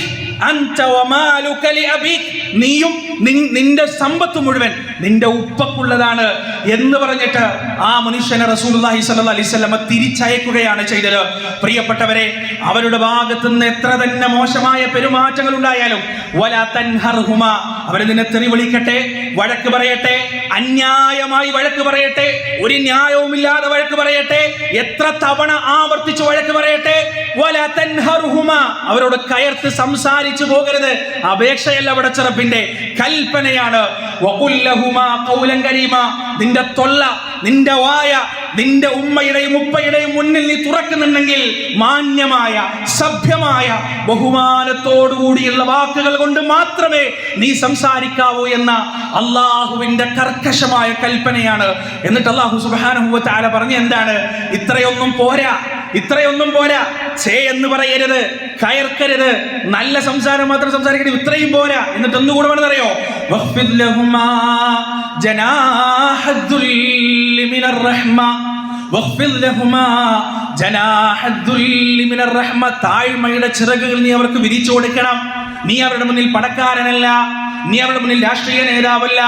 Speaker 1: അൻത വമാലുക ലിഅബീക്, നീയും നിന്റെ സമ്പത്ത് മുഴുവൻ നിന്റെ ഉപ്പക്കുള്ളതാണ് എന്ന് പറഞ്ഞിട്ട് ആ മനുഷ്യനെ റസൂലുള്ളാഹി സ്വല്ലല്ലാഹു അലൈഹി വസല്ലമ തിരിച്ചയക്കുകയാണ് ചെയ്തത്. പ്രിയപ്പെട്ടവരെ, അവരുടെ ഭാഗത്ത് നിന്ന് എത്ര തന്നെ മോശമായ പെരുമാറ്റങ്ങൾ ഉണ്ടായാലും വലാ തൻഹർഹുമ, അവരെ നിന്നെ തെറി വിളിക്കട്ടെ, വഴക്ക് പറയട്ടെ, അന്യായമായി വഴക്ക് പറയട്ടെ, ഒരു ന്യായവുമില്ലാതെ വഴക്ക് പറയട്ടെ, എത്ര തവണ ആവർത്തിച്ച് വഴക്ക് പറയട്ടെ, വലാ തൻഹർഹുമ, അവരോട് കയർത്ത് സംസാരിച്ചു പോകരുത്. അപേക്ഷയല്ല, പടച്ചറപ്പിന്റെ കൽപ്പനയാണ്. വഖുൽ ലഹുമാ ഖൗലൻ കരീമ, നിന്റെ തൊള്ള, നിന്റെ വായ നിന്റെ ഉമ്മയുടെയും ഉപ്പയുടെയും മുന്നിൽ നീ തുറക്കുന്നുണ്ടെങ്കിൽ മാന്യമായ, സഭ്യമായ, ബഹുമാനത്തോടുകൂടിയുള്ള വാക്കുകൾ കൊണ്ട് മാത്രമേ നീ സംസാരിക്കാവൂ എന്ന അള്ളാഹുവിന്റെ കർക്കശമായ കൽപ്പനയാണ്. എന്നിട്ട് അള്ളാഹു സുബ്ഹാനഹു വ തആല പറഞ്ഞ എന്താണ്? ഇത്രയൊന്നും പോരാ, ഇത്രയൊന്നും പോരാ, ഛേ എന്ന് പറയരുത്, കയർക്കരുത്, നല്ല സംസാരം മാത്രം സംസാരിക്കരുത്, ഇത്രയും പോരാ. എന്നിട്ട് ഒന്നുകൂടെ വേണമെന്നറിയോ? വഖ്ഫിദ് ലഹുമാ ജനാഹദ്ദുല്ലി മിനർ റഹ്മ, വഖ്ഫിദ് ലഹുമാ ജനാഹദ്ദുല്ലി മിനർ റഹ്മ, താഴ്മയുടെ ചിറകുകൾ നീ അവർക്ക് വിരിച്ചു കൊടുക്കണം. നീ അവരുടെ മുന്നിൽ പണക്കാരനല്ല, നീ അവരുടെ മുന്നിൽ രാഷ്ട്രീയ നേതാവല്ല,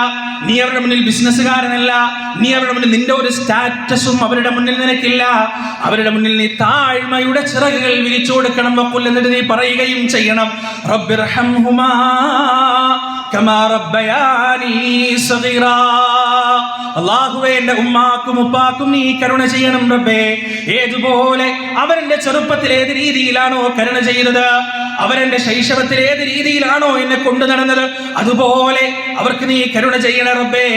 Speaker 1: നീ അവരുടെ മുന്നിൽ ബിസിനസ്സുകാരനല്ല, നീ അവരുടെ മുന്നിൽ നിന്റെ ഒരു സ്റ്റാറ്റസും അവരുടെ മുന്നിൽ നിനക്കില്ല. അവരുടെ മുന്നിൽ നീ താഴ്മയുടെ ചിറകുകൾ വിരിച്ചു കൊടുക്കണം. വഖുൽ, എന്നിട്ട് നീ പറയുകയും ചെയ്യണം, റബ്ബിർഹംഹുമാ കമാ റബ്ബയാനി സഗീറാ, അല്ലാഹുവേ, എന്റെ ഉമ്മാക്കും ഉപ്പാക്കും നീ കരുണ ചെയ്യണം റബ്ബേ. ഏതുപോലെ അവരെന്റെ ചെറുപ്പത്തിൽ ഏത് രീതിയിലാണോ കരുണ ചെയ്തത്, അവരെന്റെ ശൈശവത്തിൽ ഏത് രീതിയിലാണോ എന്നെ കൊണ്ടു നടന്നത്, അതുപോലെ അവർക്ക് നീ കരുണ ചെയ്യണേ റബ്ബേ,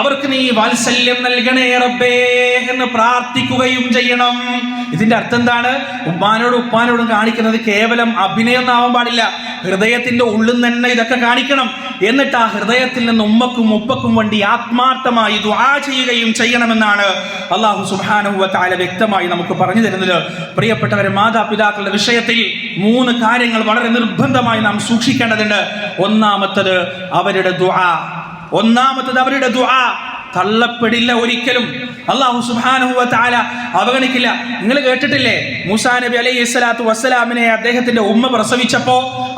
Speaker 1: അവർക്ക് നീ വാത്സല്യം നൽകണേ റബ്ബേ എന്ന് പ്രാർത്ഥിക്കുകയും ചെയ്യണം. ഇതിന്റെ അർത്ഥം എന്താണ്? ഉമ്മാനോടും ഉപ്പാനോടും കാണിക്കുന്നത് കേവലം അഭിനയം ആവാൻ പാടില്ല, ഹൃദയത്തിന്റെ ഉള്ളിൽ തന്നെ ഇതൊക്കെ കാണിക്കണം. എന്നിട്ട് ആ ഹൃദയത്തിൽ നിന്ന് ഉമ്മക്കും ഉപ്പക്കും വേണ്ടി ആത്മാർത്ഥമായി ദുആ ചെയ്യുകയും ചെയ്യണമെന്നാണ് അല്ലാഹു സുബ്ഹാനഹു വ തആല വ്യക്തമായി നമുക്ക് പറഞ്ഞു തരുന്നത്. പ്രിയപ്പെട്ടവരെ, മാതാപിതാക്കളുടെ വിഷയത്തിൽ 3 കാര്യങ്ങൾ വളരെ നിർബന്ധമായി നാം സൂക്ഷിക്കേണ്ടതുണ്ട്. ഒന്നാമത്തത് അവരുടെ ദുആ തള്ളപ്പെടില്ല ഒരിക്കലും. അല്ലാഹു സുബ്ഹാനഹു വ തആല അവഗണിക്കില്ല. നിങ്ങൾ കേട്ടിട്ടില്ലേ, മൂസാ നബി അലൈഹി സ്വലാത്തു വസ്സലാമിനെ അദ്ദേഹത്തിന്റെ ഉമ്മ പ്രസവിച്ചപ്പോ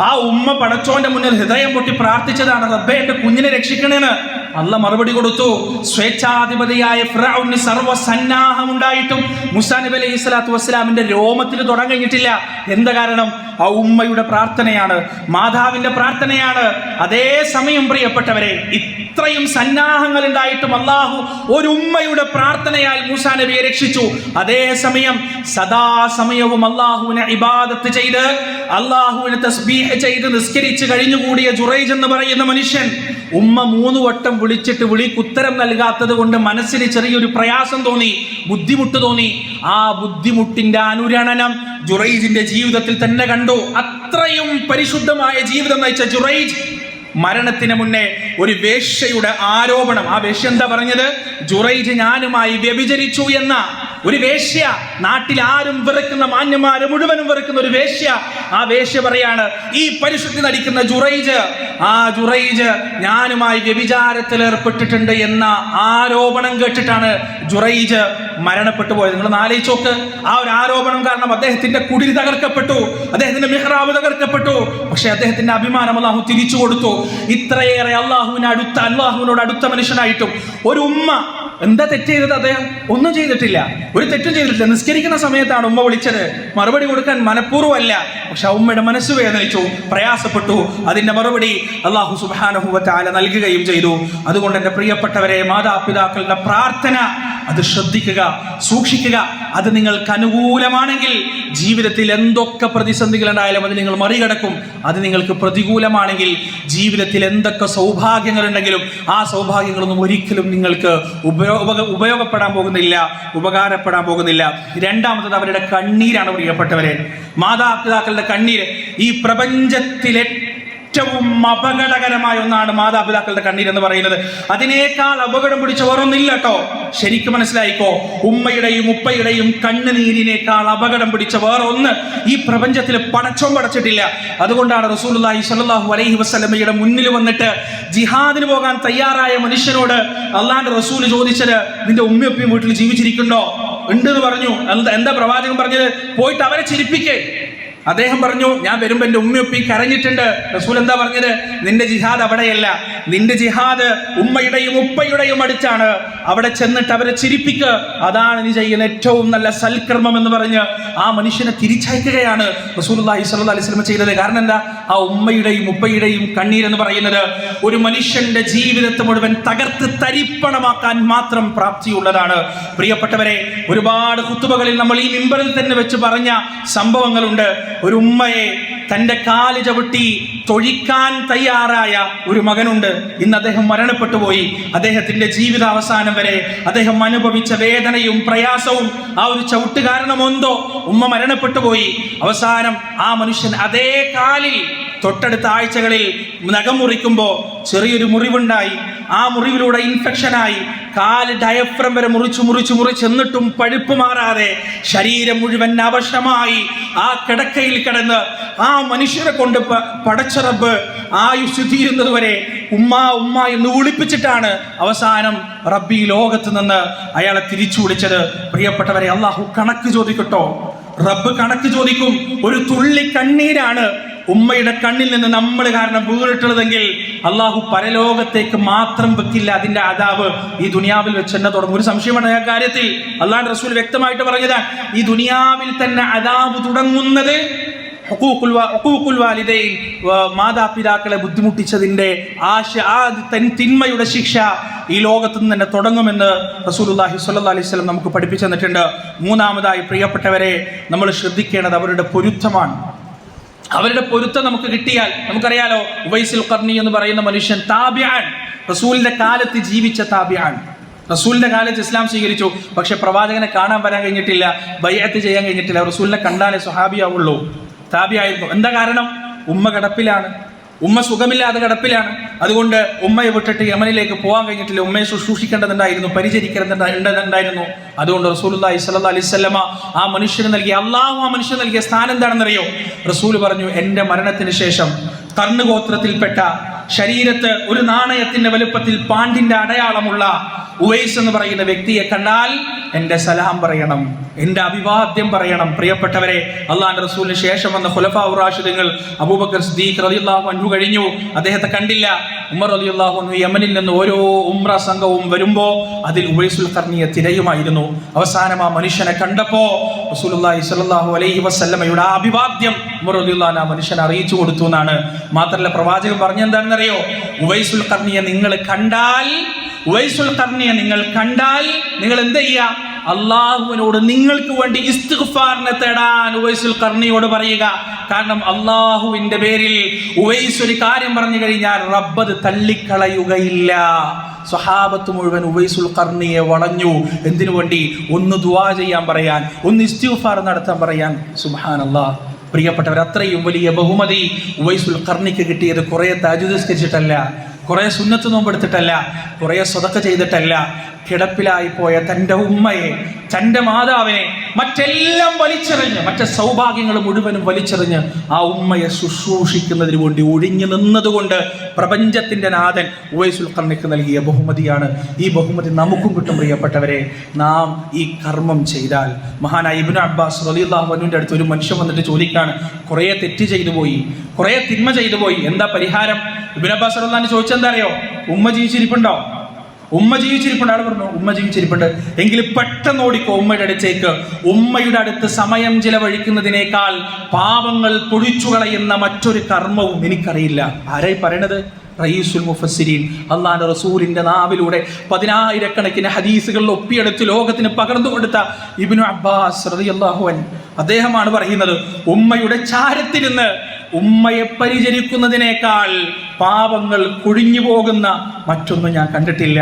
Speaker 1: ആ ഉമ്മ പടച്ചോന്റെ മുന്നിൽ ഹൃദയം പൊട്ടി പ്രാർത്ഥിച്ചതാണ്, റബ്ബേ എന്റെ കുഞ്ഞിനെ രക്ഷിക്കണേന്ന്. അല്ലാഹ് മറുപടി കൊടുത്തു. സ്വേച്ഛാധിപതിയായ ഫിർഔന് സർവ്വസന്നാഹം ഉണ്ടായിട്ടും മൂസാ നബി അലൈഹി സ്വലാത്തു വസ്സലാമിന്റെ രോമത്തിൽ തൊടാൻ കഴിഞ്ഞിട്ടില്ല. എന്താ കാരണം? ആ ഉമ്മയുടെ പ്രാർത്ഥനയാണ്, മാതാവിന്റെ പ്രാർത്ഥനയാണ്. അതേ സമയം പ്രിയപ്പെട്ടവരെ, ഇത്രയും സന്നാഹങ്ങൾ ഉണ്ടായിട്ടും അല്ലാഹു ഒരു ഉമ്മയുടെ പ്രാർത്ഥനയാൽ മൂസാ നബിയെ രക്ഷിച്ചു. അതേ സമയം സദാസമയവും അല്ലാഹുവിനെ ഇബാദത്ത് ചെയ്ത്, അല്ലാഹുവിനെ തസ്ബീഹ് ചെയ്ത് നിസ്കരിച്ച് കഴിഞ്ഞുകൂടിയ ജുറൈജ് എന്ന് പറയുന്ന മനുഷ്യൻ ഉമ്മ 3 വട്ടം വിളിച്ചിട്ട് വിളിക്കുത്തരം നൽകാത്തത് കൊണ്ട് മനസ്സിന് ചെറിയൊരു പ്രയാസം തോന്നി, ബുദ്ധിമുട്ട് തോന്നി. ആ ബുദ്ധിമുട്ടിന്റെ അനുരണനം ജുറൈജിന്റെ ജീവിതത്തിൽ തന്നെ കണ്ടു. അത്രയും പരിശുദ്ധമായ ജീവിതം നയിച്ച ജുറൈജ് മരണത്തിന് മുന്നേ ഒരു വേശ്യയുടെ ആരോപണം. ആ വേശ്യ എന്താ പറഞ്ഞത്? ജുറൈജ് ഞാനുമായി വ്യഭിചരിച്ചു എന്ന ഒരു വേശ്യ, നാട്ടിൽ ആരും വെറുക്കുന്ന, മാന്യന്മാര് മുഴുവനും വെറുക്കുന്ന ഒരു വേശ്യ. ആ വേശ്യ പറയാണ്, ഈ പരിശുദ്ധി നടിക്കുന്ന ജുറൈജ് ഞാനുമായി വ്യഭിചാരത്തിൽ ഏർപ്പെട്ടിട്ടുണ്ട് എന്ന ആരോപണം കേട്ടിട്ടാണ് ജുറൈജ് മരണപ്പെട്ടു പോയത്. നിങ്ങൾ ആലോചിച്ച് നോക്ക്, ആ ഒരു ആരോപണം കാരണം അദ്ദേഹത്തിന്റെ കുടിൽ തകർക്കപ്പെട്ടു, അദ്ദേഹത്തിന്റെ മിഹ്റാബ് തകർക്കപ്പെട്ടു. പക്ഷെ അദ്ദേഹത്തിന്റെ അഭിമാനം അല്ലാഹു തിരിച്ചു കൊടുത്തു. ഇത്രയേറെ അല്ലാഹുവിനോട് അടുത്ത മനുഷ്യനായിട്ടും ഒരു ഉമ്മ എന്താ തെറ്റ് ചെയ്തത്? അദ്ദേഹം ഒന്നും ചെയ്തിട്ടില്ല, ഒരു തെറ്റും ചെയ്തിട്ടില്ല. നിസ്കരിക്കുന്ന സമയത്താണ് ഉമ്മ വിളിച്ചത്, മറുപടി കൊടുക്കാൻ മനഃപൂർവ്വമല്ല. പക്ഷെ ആ ഉമ്മയുടെ മനസ്സ് വേദനിച്ചു, പ്രയാസപ്പെട്ടു. അതിന്റെ മറുപടി അല്ലാഹു സുബ്ഹാനഹു വ തആല നൽകുകയും ചെയ്തു. അതുകൊണ്ട് എൻ്റെ പ്രിയപ്പെട്ടവരെ, മാതാപിതാക്കളുടെ പ്രാർത്ഥന അത് ശ്രദ്ധിക്കുക, സൂക്ഷിക്കുക. അത് നിങ്ങൾക്ക് അനുകൂലമാണെങ്കിൽ ജീവിതത്തിൽ എന്തൊക്കെ പ്രതിസന്ധികൾ ഉണ്ടായാലും അത് നിങ്ങൾ മറികടക്കും. അത് നിങ്ങൾക്ക് പ്രതികൂലമാണെങ്കിൽ ജീവിതത്തിൽ എന്തൊക്കെ സൗഭാഗ്യങ്ങളുണ്ടെങ്കിലും ആ സൗഭാഗ്യങ്ങളൊന്നും ഒരിക്കലും നിങ്ങൾക്ക് ഉപയോഗപ്പെടാൻ പോകുന്നില്ല, ഉപകാരപ്പെടാൻ പോകുന്നില്ല. രണ്ടാമത്തത് അവരുടെ കണ്ണീരാണ് പ്രിയപ്പെട്ടവരെ. മാതാപിതാക്കളുടെ കണ്ണീര് ഈ പ്രപഞ്ചത്തിലെ ഏറ്റവും അപകടകരമായ ഒന്നാണ് മാതാപിതാക്കളുടെ കണ്ണീരെന്ന് പറയുന്നത്. അതിനേക്കാൾ അപകടം പിടിച്ച വേറൊന്നില്ല കേട്ടോ. ശരിക്കും മനസ്സിലായിക്കോ, ഉമ്മയുടെയും ഉപ്പയുടെയും കണ്ണുനീരിനേക്കാൾ അപകടം പിടിച്ച വേറെ ഒന്ന് ഈ പ്രപഞ്ചത്തിൽ പടച്ചോൻ പടച്ചിട്ടില്ല. അതുകൊണ്ടാണ് റസൂലുള്ളാഹി സ്വല്ലല്ലാഹു അലൈഹി വസല്ലമയുടെ മുന്നിൽ വന്നിട്ട് ജിഹാദിന് പോകാൻ തയ്യാറായ മനുഷ്യനോട് അള്ളാഹുവിന്റെ റസൂൽ ചോദിച്ചത്, നിന്റെ ഉമ്മയൊപ്പയും വീട്ടിൽ ജീവിച്ചിരിക്കുന്നുണ്ടോ? ഉണ്ടെന്ന് പറഞ്ഞു. എന്താ പ്രവാചകൻ പറഞ്ഞത്? പോയിട്ട് അവരെ ചിരിപ്പിക്കേ. അദ്ദേഹം പറഞ്ഞു, ഞാൻ വരുമ്പോ എന്റെ ഉമ്മയൊപ്പി കരഞ്ഞിട്ടുണ്ട്. റസൂൽ എന്താ പറഞ്ഞത്? നിന്റെ ജിഹാദ് അവിടെയല്ല, നിന്റെ ജിഹാദ് ഉമ്മയുടെയും ഉപ്പയുടെയും അടുത്താണ്. അവിടെ ചെന്നിട്ട് അവരെ ചിരിപ്പിക്കുക, അതാണ് നീ ചെയ്യുന്ന ഏറ്റവും നല്ല സൽക്കർമ്മം എന്ന് പറഞ്ഞ് ആ മനുഷ്യനെ തിരിച്ചയക്കുകയാണ് റസൂലുള്ളാഹി സ്വല്ലല്ലാഹു അലൈഹി വസല്ലം ചെയ്തത്. കാരണം എന്താ? ആ ഉമ്മയുടെയും ഉപ്പയുടെയും കണ്ണീരെന്ന് പറയുന്നത് ഒരു മനുഷ്യന്റെ ജീവിതത്തെ മുഴുവൻ തകർത്ത് തരിപ്പണമാക്കാൻ മാത്രം പ്രാപ്തിയുള്ളതാണ്. പ്രിയപ്പെട്ടവരെ, ഒരുപാട് ഖുതുബകളിൽ നമ്മൾ ഈ മിമ്പറിൽ തന്നെ വെച്ച് പറഞ്ഞ സംഭവങ്ങളുണ്ട്. ഒരു ഉമ്മയെ തന്റെ കാല് ചവിട്ടി തൊഴിക്കാൻ തയ്യാറായ ഒരു മകനുണ്ട്. ഇന്ന് അദ്ദേഹം മരണപ്പെട്ടു പോയി. അദ്ദേഹത്തിന്റെ ജീവിതാവസാനം വരെ അദ്ദേഹം അനുഭവിച്ച വേദനയും പ്രയാസവും ആ ഒരു ചവിട്ട് കാരണമെന്തോ ഉമ്മ മരണപ്പെട്ടു പോയി. അവസാനം ആ മനുഷ്യൻ അതേ കാലിൽ തൊട്ടടുത്ത ആഴ്ചകളിൽ നഖം മുറിക്കുമ്പോൾ ചെറിയൊരു മുറിവുണ്ടായി. ആ മുറിവിലൂടെ ഇൻഫെക്ഷനായി കാല് ഡയഫ്രം വരെ മുറിച്ച് എന്നിട്ടും പഴുപ്പ് മാറാതെ ശരീരം മുഴുവൻ അവശമായി ആ കിടക്കയിൽ കിടന്ന് ആ മനുഷ്യരെ കൊണ്ട് പടച്ച റബ്ബ് ആയുസ് തീരുന്നത് വരെ ഉമ്മ എന്ന് വിളിപ്പിച്ചിട്ടാണ് അവസാനം റബ്ബി ലോകത്ത് നിന്ന് അയാളെ തിരിച്ചു വിളിച്ചത്. പ്രിയപ്പെട്ടവരെ, അള്ളാഹു കണക്ക് ചോദിക്കട്ടോ. റബ്ബ് കണക്ക് ചോദിക്കും. ഒരു തുള്ളി കണ്ണീരാണ് ഉമ്മയുടെ കണ്ണിൽ നിന്ന് നമ്മൾ കാരണം വീണിട്ടുള്ളതെങ്കിൽ അള്ളാഹു പരലോകത്തേക്ക് മാത്രം വെക്കില്ല, അതിന്റെ അദാബ് ഈ ദുനിയാവിൽ വെച്ച് തന്നെ തുടങ്ങും. ഒരു സംശയമാണ് ആ കാര്യത്തിൽ. അള്ളാഹുവിന്റെ റസൂൽ വ്യക്തമായിട്ട് പറഞ്ഞതാണ്, ഈ ദുനിയാവിൽ തന്നെ അദാബ് തുടങ്ങുന്നത് മാതാപിതാക്കളെ ബുദ്ധിമുട്ടിച്ചതിന്റെ തിന്മയുടെ ശിക്ഷ ഈ ലോകത്ത് നിന്ന് തന്നെ തുടങ്ങുമെന്ന് റസൂലുള്ളാഹി സ്വല്ലല്ലാഹു അലൈഹി വസല്ലം നമുക്ക് പഠിപ്പിച്ചു തന്നിട്ടുണ്ട്. മൂന്നാമതായി പ്രിയപ്പെട്ടവരെ, നമ്മൾ ശ്രദ്ധിക്കേണ്ടത് അവരുടെ പൊരുത്തമാണ്. അവരുടെ പൊരുത്തം നമുക്ക് കിട്ടിയാൽ, നമുക്കറിയാലോ ഉവൈസുൽ ഖർനി എന്ന് പറയുന്ന മനുഷ്യൻ താബിആൻ, റസൂലിന്റെ കാലത്ത് ജീവിച്ച താബിആൻ. റസൂലിന്റെ കാലത്ത് ഇസ്ലാം സ്വീകരിച്ചു. പക്ഷെ പ്രവാചകനെ കാണാൻ വരാൻ കഴിഞ്ഞിട്ടില്ല, ബൈഅത്ത് ചെയ്യാൻ കഴിഞ്ഞിട്ടില്ല. റസൂലിനെ കണ്ടാലേ സ്വഹാബിയാവുള്ളൂ. താബിയായിരുന്നു. എന്താ കാരണം? ഉമ്മ കിടപ്പിലാണ്, ഉമ്മ സുഖമില്ലാതെ കിടപ്പിലാണ്. അതുകൊണ്ട് ഉമ്മയെ വിട്ടിട്ട് യമനിലേക്ക് പോകാൻ കഴിഞ്ഞിട്ടില്ല. ഉമ്മയെ ശുശ്രൂഷിക്കേണ്ടതുണ്ടായിരുന്നു, പരിചരിക്കേണ്ടതുണ്ടായിരുന്നു. അതുകൊണ്ട് റസൂലുള്ളാഹി സ്വല്ലല്ലാഹു അലൈഹി വസല്ലമ ആ മനുഷ്യന് നൽകിയ മനുഷ്യന് നൽകിയ സ്ഥാനം എന്താണെന്നറിയോ? റസൂൽ പറഞ്ഞു, എൻ്റെ മരണത്തിന് ശേഷം കർണഗോത്രത്തിൽപ്പെട്ട ശരീരത്ത് ഒരു നാണയത്തിന്റെ വലുപ്പത്തിൽ പാണ്ടിന്റെ അടയാളമുള്ള ഉവൈസ് എന്ന് പറയുന്ന വ്യക്തിയെ കണ്ടാൽ എൻ്റെ സലാം പറയണം, എൻ്റെ അഭിവാദ്യം പറയണം. പ്രിയപ്പെട്ടവരെ, അള്ളാഹുവിന്റെ റസൂലിന് ശേഷം വന്ന ഖുലഫാഉർ റാഷിദീങ്ങൾ അബൂബക്കർ സിദ്ദീഖ് റളിയല്ലാഹു അൻഹു കഴിഞ്ഞു, അദ്ദേഹത്തെ കണ്ടില്ല. ഉമർ റളിയല്ലാഹു അൻഹു യമനിൽ നിന്ന് ഓരോ ഉംറ സംഘവും വരുമ്പോൾ അതിൽ ഉവൈസുൽ ഖർനിയെ തിരയുമായിരുന്നു. അവസാനം ആ മനുഷ്യനെ കണ്ടപ്പോൾ റസൂലുള്ളാഹി സ്വല്ലല്ലാഹു അലൈഹി വസല്ലമയുടെ ആ അഭിവാദ്യം ഉമർ റളിയല്ലാഹു അൻഹു ആ മനുഷ്യനെ അറിയിച്ചു കൊടുത്തു എന്നാണ്. മാത്രമല്ല പ്രവാചകൻ പറഞ്ഞെന്താണെന്നറിയോ? ഉവൈസുൽ ഖർനിയെ നിങ്ങൾ കണ്ടാൽ നിങ്ങൾ എന്ത് ചെയ്യുക? അള്ളാഹുവിനോട് നിങ്ങൾക്ക് വേണ്ടി ഇസ്തിഗ്ഫാറിനെ തേടാൻ ഉവൈസുൽ ഖർനിയോട് പറയുക. കാരണം അള്ളാഹുവിന്റെ പേരിൽ ഉവൈസ് ഒരു കാര്യം പറഞ്ഞു കഴിഞ്ഞാൽ റബ്ബ് തള്ളിക്കളയുകയില്ല. സ്വഹാബത്ത് മുഴുവൻ ഉവൈസുൽ ഖർനിയെ വളഞ്ഞു. എന്തിനു വേണ്ടി? ഒന്ന് ദുആ ചെയ്യാൻ പറയാൻ, ഒന്ന് ഇസ്തിഗ്ഫാർ നടത്താൻ പറയാൻ. സുബ്ഹാനല്ലാഹ്. പ്രിയപ്പെട്ടവർ, അത്രയും വലിയ ബഹുമതി ഉവൈസുൽ ഖർനിക്ക് കിട്ടിയത് കുറേ തഹജ്ജുദ് നിസ്കരിച്ചിട്ടല്ല, കുറേ സുന്നത്ത് നോമ്പെടുത്തിട്ടല്ല, കുറേ സ്വതക്ക ചെയ്തിട്ടല്ല. കിടപ്പിലായി പോയ തൻ്റെ ഉമ്മയെ, തൻ്റെ മാതാവിനെ, മറ്റെല്ലാം വലിച്ചെറിഞ്ഞ്, മറ്റേ സൗഭാഗ്യങ്ങൾ മുഴുവനും വലിച്ചെറിഞ്ഞ് ആ ഉമ്മയെ ശുശ്രൂഷിക്കുന്നതിന് വേണ്ടി ഒഴിഞ്ഞു നിന്നതുകൊണ്ട് പ്രപഞ്ചത്തിൻ്റെ നാഥൻ ഉവൈസുൽ ഖർനിക്ക് നൽകിയ ബഹുമതിയാണ്. ഈ ബഹുമതി നമുക്കും കിട്ടും. പ്രിയപ്പെട്ടവരെ, നാം ഈ കർമ്മം ചെയ്താൽ. മഹാനായ ഇബ്നു അബ്ബാസ് റളിയല്ലാഹു അൻഹുവിൻ്റെ അടുത്ത് ഒരു മനുഷ്യൻ വന്നിട്ട് ചോദിക്കാണ്, കുറേ തെറ്റ് ചെയ്തു പോയി, കുറേ തിന്മ ചെയ്തു പോയി, എന്താ പരിഹാരം? ഇബ്നു അബ്ബാസ് റളിയല്ലാഹു അൻഹു ചോദിച്ചെന്താ അറിയോ? ഉമ്മ ജീവിച്ചിരിപ്പുണ്ടോ? ഉമ്മ ജീവിച്ചിരിപ്പുണ്ട്. ആൾ പറഞ്ഞു, ഉമ്മ ജീവിച്ചിരിപ്പുണ്ട്. എങ്കിൽ പെട്ടെന്ന് ഓടിക്കോ ഉമ്മയുടെ അടുത്തേക്ക്. ഉമ്മയുടെ അടുത്ത് സമയം ചിലവഴിക്കുന്നതിനേക്കാൾ പാപങ്ങൾ പൊഴിച്ചു കളയുന്ന മറ്റൊരു കർമ്മവും എനിക്കറിയില്ല. ആരായി പറയണത്? റയീസുൽ മുഫസ്സിരീൻ, അള്ളാഹുവിൻ്റെ റസൂലിൻ്റെ നാവിലൂടെ 10,000 ഹദീസുകളിൽ ഒപ്പിയെടുത്ത് ലോകത്തിന് പകർന്നു കൊടുത്ത ഇബ്നു അബ്ബാസ് റളിയല്ലാഹു അൻഹു അദ്ദേഹമാണ് പറയുന്നത്, ഉമ്മയുടെ ചാരത്തിരുന്ന് ഉമ്മയെ പരിചരിക്കുന്നതിനേക്കാൾ പാപങ്ങൾ കൊഴിഞ്ഞു പോകുന്ന മറ്റൊന്നും ഞാൻ കണ്ടിട്ടില്ല.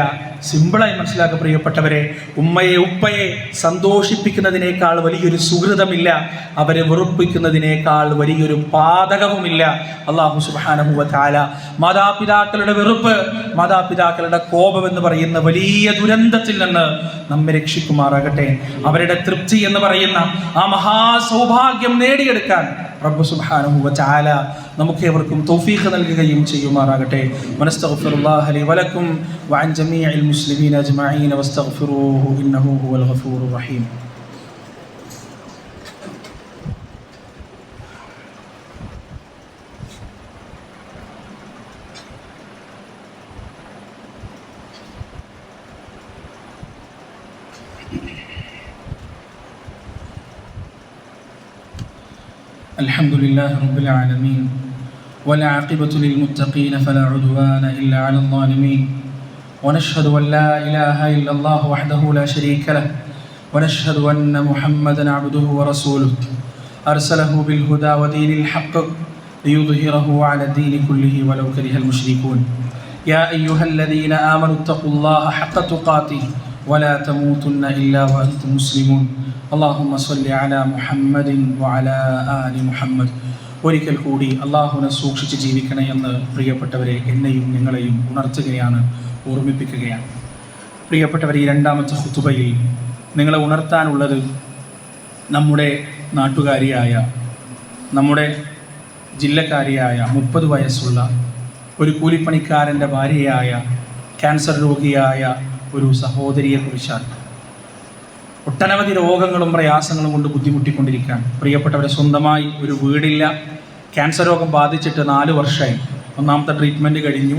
Speaker 1: സിമ്പിളായി മനസ്സിലാക്കുക പ്രിയപ്പെട്ടവരെ, ഉമ്മയെ ഉപ്പയെ സന്തോഷിപ്പിക്കുന്നതിനേക്കാൾ വലിയൊരു സുഹൃതമില്ല, അവരെ വെറുപ്പിക്കുന്നതിനേക്കാൾ വലിയൊരു പാതകവുമില്ല. അല്ലാഹു സുബ്ഹാനഹു വ തആല മാതാപിതാക്കളുടെ വെറുപ്പ്, മാതാപിതാക്കളുടെ കോപം എന്ന് പറയുന്ന വലിയ ദുരന്തത്തിൽ നിന്ന് നമ്മെ രക്ഷിക്കുമാറാകട്ടെ. അവരുടെ തൃപ്തി എന്ന് പറയുന്ന ആ മഹാസൗഭാഗ്യം നേടിയെടുക്കാൻ റബ്ബ് സുബ്ഹാനഹു വ തആല നമുക്കേവർക്കും തൗഫീഖ് നൽകുകയും ചെയ്യുമാറാകട്ടെ. വനസ്തഗ്ഫിറുല്ലാഹ ലി വലക്കും വഅൻ ജമീഇൽ മുസ്ലിമീന അജ്മഈന വസ്തഗ്ഫിറൂഹു ഇന്നഹു ഹുവൽ ഗഫൂറുർ റഹീം. الحمد لله رب العالمين والعاقبة للمتقين فلا عدوان إلا على الظالمين ونشهد أن لا إله إلا الله وحده لا شريك له ونشهد أن محمدا عبده ورسوله أرسله بالهدى ودين الحق ليظهره على الدين كله ولو كره المشركون يا أيها الذين آمنوا اتقوا الله حق تقاته ولا تموتن إلا وأنتم مسلمون اللهم صل على محمد وعلى آل محمد. ഒരിക്കൽ കൂടി അള്ളാഹുവിനെ സൂക്ഷിച്ച് ജീവിക്കണേ എന്ന് പ്രിയപ്പെട്ടവരെ എന്നെയും നിങ്ങളെയും ഉണർത്തുകയാണ്, ഓർമ്മിപ്പിക്കുകയാണ്. പ്രിയപ്പെട്ടവരെ, ഈ രണ്ടാമത്തെ ഖുതുബയിൽ നിങ്ങളെ ഉണർത്താനുള്ളത് നമ്മുടെ നാട്ടുകാരിയായ, നമ്മുടെ ജില്ലക്കാരിയായ 30 വയസ്സുള്ള ഒരു കൂലിപ്പണിക്കാരൻ്റെ ഭാര്യയായ ക്യാൻസർ രോഗിയായ ഒരു സഹോദരിയെക്കുറിച്ചാണ്. ഒട്ടനവധി രോഗങ്ങളും പ്രയാസങ്ങളും കൊണ്ട് ബുദ്ധിമുട്ടിക്കൊണ്ടിരിക്കുകയാണ്. പ്രിയപ്പെട്ടവരെ, സ്വന്തമായി ഒരു വീടില്ല. ക്യാൻസർ രോഗം ബാധിച്ചിട്ട് 4 വർഷമായി. ഒന്നാമത്തെ ട്രീറ്റ്മെൻറ്റ് കഴിഞ്ഞു.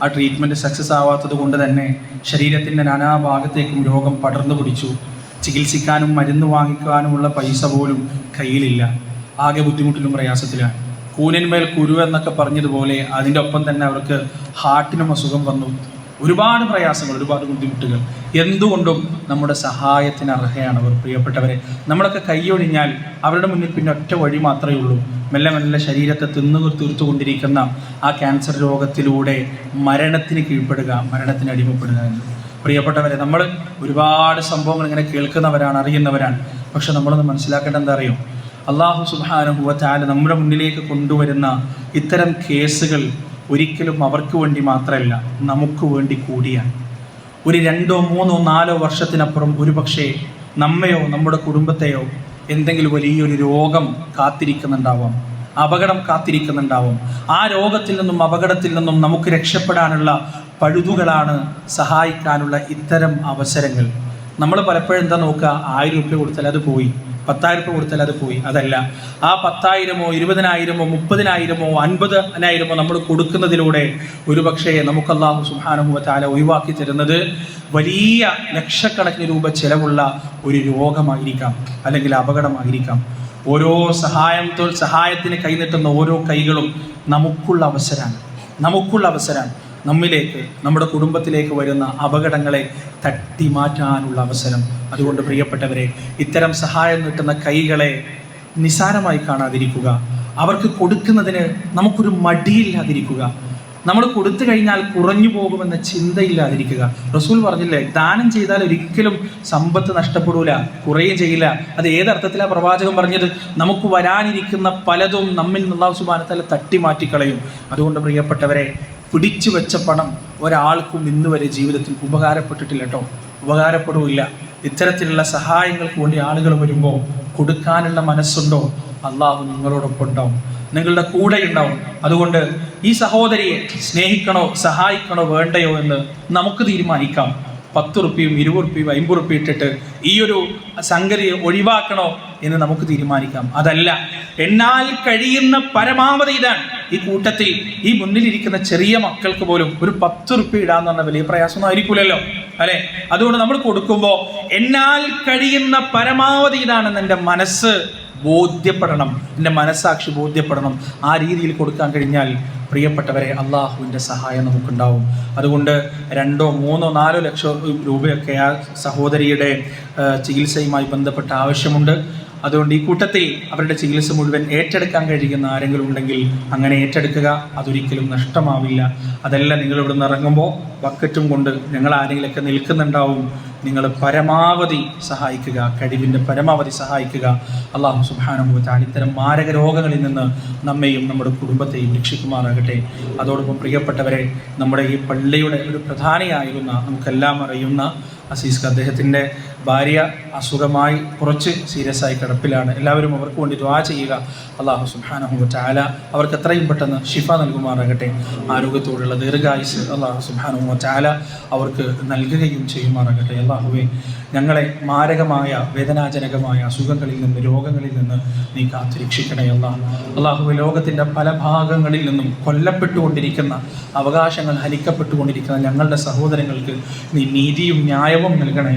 Speaker 1: ആ ട്രീറ്റ്മെൻറ്റ് സക്സസ് ആവാത്തത് കൊണ്ട് തന്നെ ശരീരത്തിൻ്റെ നാനാഭാഗത്തേക്കും രോഗം പടർന്നു പിടിച്ചു. ചികിത്സിക്കാനും മരുന്ന് വാങ്ങിക്കാനുമുള്ള പൈസ പോലും കയ്യിലില്ല. ആകെ ബുദ്ധിമുട്ടിലും പ്രയാസത്തിലാണ്. കൂനിന്മേൽ കുരു എന്നൊക്കെ പറഞ്ഞതുപോലെ അതിൻ്റെ ഒപ്പം തന്നെ അവർക്ക് ഹാർട്ടിനും അസുഖം വന്നു. ഒരുപാട് പ്രയാസങ്ങൾ, ഒരുപാട് ബുദ്ധിമുട്ടുകൾ. എന്തുകൊണ്ടും നമ്മുടെ സഹായത്തിന് അർഹയാണ് അവർ. പ്രിയപ്പെട്ടവരെ, നമ്മളൊക്കെ കൈയൊഴിഞ്ഞാൽ അവരുടെ മുന്നിൽ പിന്നെ ഒറ്റ വഴി മാത്രമേ ഉള്ളൂ. മെല്ലെ മെല്ലെ ശരീരത്തെ തീർത്തുകൊണ്ടിരിക്കുന്ന ആ ക്യാൻസർ രോഗത്തിലൂടെ മരണത്തിന് കീഴ്പ്പെടുക, മരണത്തിന് അടിമപ്പെടുക എന്ന്. പ്രിയപ്പെട്ടവരെ, നമ്മൾ ഒരുപാട് സംഭവങ്ങൾ ഇങ്ങനെ കേൾക്കുന്നവരാണ്, അറിയുന്നവരാണ്. പക്ഷെ നമ്മളൊന്ന് മനസ്സിലാക്കേണ്ടത് എന്താ അറിയോ? അല്ലാഹു സുബ്ഹാനഹു വ തആല നമ്മുടെ മുന്നിലേക്ക് കൊണ്ടുവരുന്ന ഇത്തരം കേസുകൾ ഒരിക്കലും അവർക്ക് വേണ്ടി മാത്രമല്ല, നമുക്ക് വേണ്ടി കൂടിയാണ്. ഒരു 2, 3, 4 വർഷത്തിനപ്പുറം ഒരുപക്ഷെ നമ്മയോ നമ്മുടെ കുടുംബത്തെയോ എന്തെങ്കിലും വലിയൊരു രോഗം കാത്തിരിക്കുന്നുണ്ടാവാം, അപകടം കാത്തിരിക്കുന്നുണ്ടാവും. ആ രോഗത്തിൽ നിന്നും അപകടത്തിൽ നിന്നും നമുക്ക് രക്ഷപ്പെടാനുള്ള പഴുതുകളാണ് സഹായിക്കാനുള്ള ഇത്തരം അവസരങ്ങൾ. നമ്മൾ പലപ്പോഴും എന്താ നോക്കുക, 1000 രൂപ കൊടുത്താൽ അത് പോയി, 10,000 രൂപ കൊടുത്താൽ അത് പോയി. അതല്ല, ആ 10,000-ഓ 20,000-ഓ 30,000-ഓ 50,000-ഓ നമ്മൾ കൊടുക്കുന്നതിലൂടെ ഒരുപക്ഷെ നമുക്ക് അല്ലാഹു സുബ്ഹാനഹു വ തആല ഒഴിവാക്കി തരുന്നത് വലിയ ലക്ഷക്കണക്കിന് രൂപ ചിലവുള്ള ഒരു രോഗമായിരിക്കാം, അല്ലെങ്കിൽ അപകടമായിരിക്കാം. ഓരോ സഹായത്തിന് കൈനീട്ടുന്ന ഓരോ കൈകളും നമുക്കുള്ള അവസരമാണ്. നമ്മിലേക്ക്, നമ്മുടെ കുടുംബത്തിലേക്ക് വരുന്ന അപകടങ്ങളെ തട്ടി മാറ്റാനുള്ള അവസരം. അതുകൊണ്ട് പ്രിയപ്പെട്ടവരെ, ഇത്തരം സഹായം നീട്ടുന്ന കൈകളെ നിസാരമായി കാണാതിരിക്കുക. അവർക്ക് കൊടുക്കുന്നതിന് നമുക്കൊരു മടിയില്ലാതിരിക്കുക. നമ്മൾ കൊടുത്തു കഴിഞ്ഞാൽ കുറഞ്ഞു പോകുമെന്ന ചിന്തയില്ലാതിരിക്കുക. റസൂൽ പറഞ്ഞില്ലേ, ദാനം ചെയ്താൽ ഒരിക്കലും സമ്പത്ത് നഷ്ടപ്പെടൂല, കുറയുകയും ചെയ്യില്ല. അത് ഏതർത്ഥത്തിലാണ് പ്രവാചകൻ പറഞ്ഞത്? നമുക്ക് വരാനിരിക്കുന്ന പലതും നമ്മിൽ അല്ലാഹു സുബ്ഹാനഹു വ തആല തട്ടി മാറ്റിക്കളയും. അതുകൊണ്ട് പ്രിയപ്പെട്ടവരെ, പിടിച്ചു വെച്ച പണം ഒരാൾക്കും ഇന്ന് വരെ ജീവിതത്തിൽ ഉപകാരപ്പെട്ടിട്ടില്ല കേട്ടോ, ഉപകാരപ്പെടില്ല. ഇത്തരത്തിലുള്ള സഹായങ്ങൾക്ക് വേണ്ടി ആളുകൾ വരുമ്പോൾ കൊടുക്കാനുള്ള മനസ്സുണ്ടോ, അള്ളാഹു നിങ്ങളോടൊപ്പം ഉണ്ടാവും, നിങ്ങളുടെ കൂടെ ഉണ്ടാവും. അതുകൊണ്ട് ഈ സഹോദരിയെ സ്നേഹിക്കണോ, സഹായിക്കണോ, വേണ്ടയോ എന്ന് നമുക്ക് തീരുമാനിക്കാം. 10 റുപ്യയും 20 റുപ്യയും 50 റുപ്യ ഇട്ടിട്ട് ഈ ഒരു സംഗതിയെ ഒഴിവാക്കണോ എന്ന് നമുക്ക് തീരുമാനിക്കാം. അതല്ല, എന്നാൽ കഴിയുന്ന പരമാവധി ഇതാണ്. ഈ കൂട്ടത്തിൽ ഈ മുന്നിലിരിക്കുന്ന ചെറിയ മക്കൾക്ക് പോലും ഒരു 10 റുപ്യ ഇടാന്ന് പറഞ്ഞ വലിയ പ്രയാസമൊന്നും ആയിരിക്കില്ലല്ലോ, അല്ലെ? അതുകൊണ്ട് നമ്മൾ കൊടുക്കുമ്പോൾ എന്നാൽ കഴിയുന്ന പരമാവധി ഇതാണെന്ന് എൻ്റെ മനസ്സ് ബോധ്യപ്പെടണം, എൻ്റെ മനസ്സാക്ഷി ബോധ്യപ്പെടണം. ആ രീതിയിൽ കൊടുക്കാൻ കഴിഞ്ഞാൽ പ്രിയപ്പെട്ടവരെ അള്ളാഹുവിൻ്റെ സഹായം നമുക്കുണ്ടാവും. അതുകൊണ്ട് 2, 3, 4 ലക്ഷം രൂപയൊക്കെ ആ സഹോദരിയുടെ ചികിത്സയുമായി ബന്ധപ്പെട്ട ആവശ്യമുണ്ട്. അതുകൊണ്ട് ഈ കൂട്ടത്തിൽ അവരുടെ ചികിത്സ മുഴുവൻ ഏറ്റെടുക്കാൻ കഴിയുന്ന ആരെങ്കിലും ഉണ്ടെങ്കിൽ അങ്ങനെ ഏറ്റെടുക്കുക. അതൊരിക്കലും നഷ്ടമാവില്ല. അതല്ല, നിങ്ങൾ ഇവിടെ നിന്ന് ഇറങ്ങുമ്പോൾ ബക്കറ്റും കൊണ്ട് ഞങ്ങൾ ആരെങ്കിലുമൊക്കെ നിൽക്കുന്നുണ്ടാവും, നിങ്ങൾ പരമാവധി സഹായിക്കുക, കഴിവിൻ്റെ പരമാവധി സഹായിക്കുക. അള്ളാഹു സുബ്ഹാനഹു വ തആല ഇത്തരം മാരക രോഗങ്ങളിൽ നിന്ന് നമ്മെയും നമ്മുടെ കുടുംബത്തെയും രക്ഷിക്കുമാറാകട്ടെ. അതോടൊപ്പം പ്രിയപ്പെട്ടവരെ, നമ്മുടെ ഈ പള്ളിയുടെ ഒരു പ്രധാനിയായിരുന്ന നമുക്കെല്ലാം അറിയുന്ന അസീസ്, അദ്ദേഹത്തിൻ്റെ ഭാര്യ അസുഖമായി കുറച്ച് സീരിയസ് ആയി കിടപ്പിലാണ്. എല്ലാവരും അവർക്ക് വേണ്ടി ദുആ ചെയ്യുക. അള്ളാഹു സുബ്ഹാനഹു വ തആല അവർക്ക് എത്രയും പെട്ടെന്ന് ശിഫ നൽകുമാറാകട്ടെ. ആരോഗ്യത്തോടുള്ള ദീർഘായുസ് അള്ളാഹു സുബ്ഹാനഹു വ തആല അവർക്ക് നൽകുകയും ചെയ്യുമാറാകട്ടെ. അള്ളാഹുവേ, ഞങ്ങളെ മാരകമായ വേദനാജനകമായ അസുഖങ്ങളിൽ നിന്ന്, രോഗങ്ങളിൽ നിന്ന് നീ കാത്തുരക്ഷിക്കണേ. അള്ളാഹുവേ, ലോകത്തിൻ്റെ പല ഭാഗങ്ങളിൽ നിന്നും കൊല്ലപ്പെട്ടുകൊണ്ടിരിക്കുന്ന, അവകാശങ്ങൾ ഹനിക്കപ്പെട്ടുകൊണ്ടിരിക്കുന്ന ഞങ്ങളുടെ സഹോദരങ്ങൾക്ക് നീ നീതിയും ന്യായവും നൽകണേ.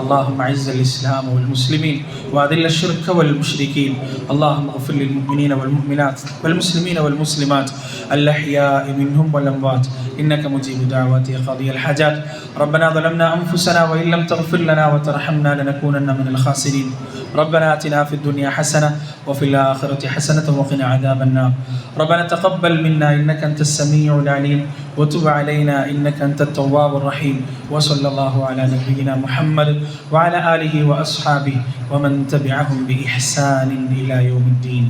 Speaker 1: اللهم اعز الاسلام والمسلمين واذل الشرك والمشركين. اللهم اغفر للمؤمنين والمؤمنات والمسلمين والمسلمات الاحياء منهم والاموات انك مجيب الدعوات يا قاضي الحاجات. ربنا ظلمنا انفسنا وان لم تغفر لنا وترحمنا لنكونن من الخاسرين. ربنا آتنا في الدنيا حسنة وفي الآخرة حسنة وقنا عذاب النار. ربنا تقبل منا إنك أنت السميع العليم وتب علينا إنك أنت التواب الرحيم. وصلى الله على نبينا محمد وعلى آله وأصحابه ومن تبعهم بإحسان إلى يوم الدين.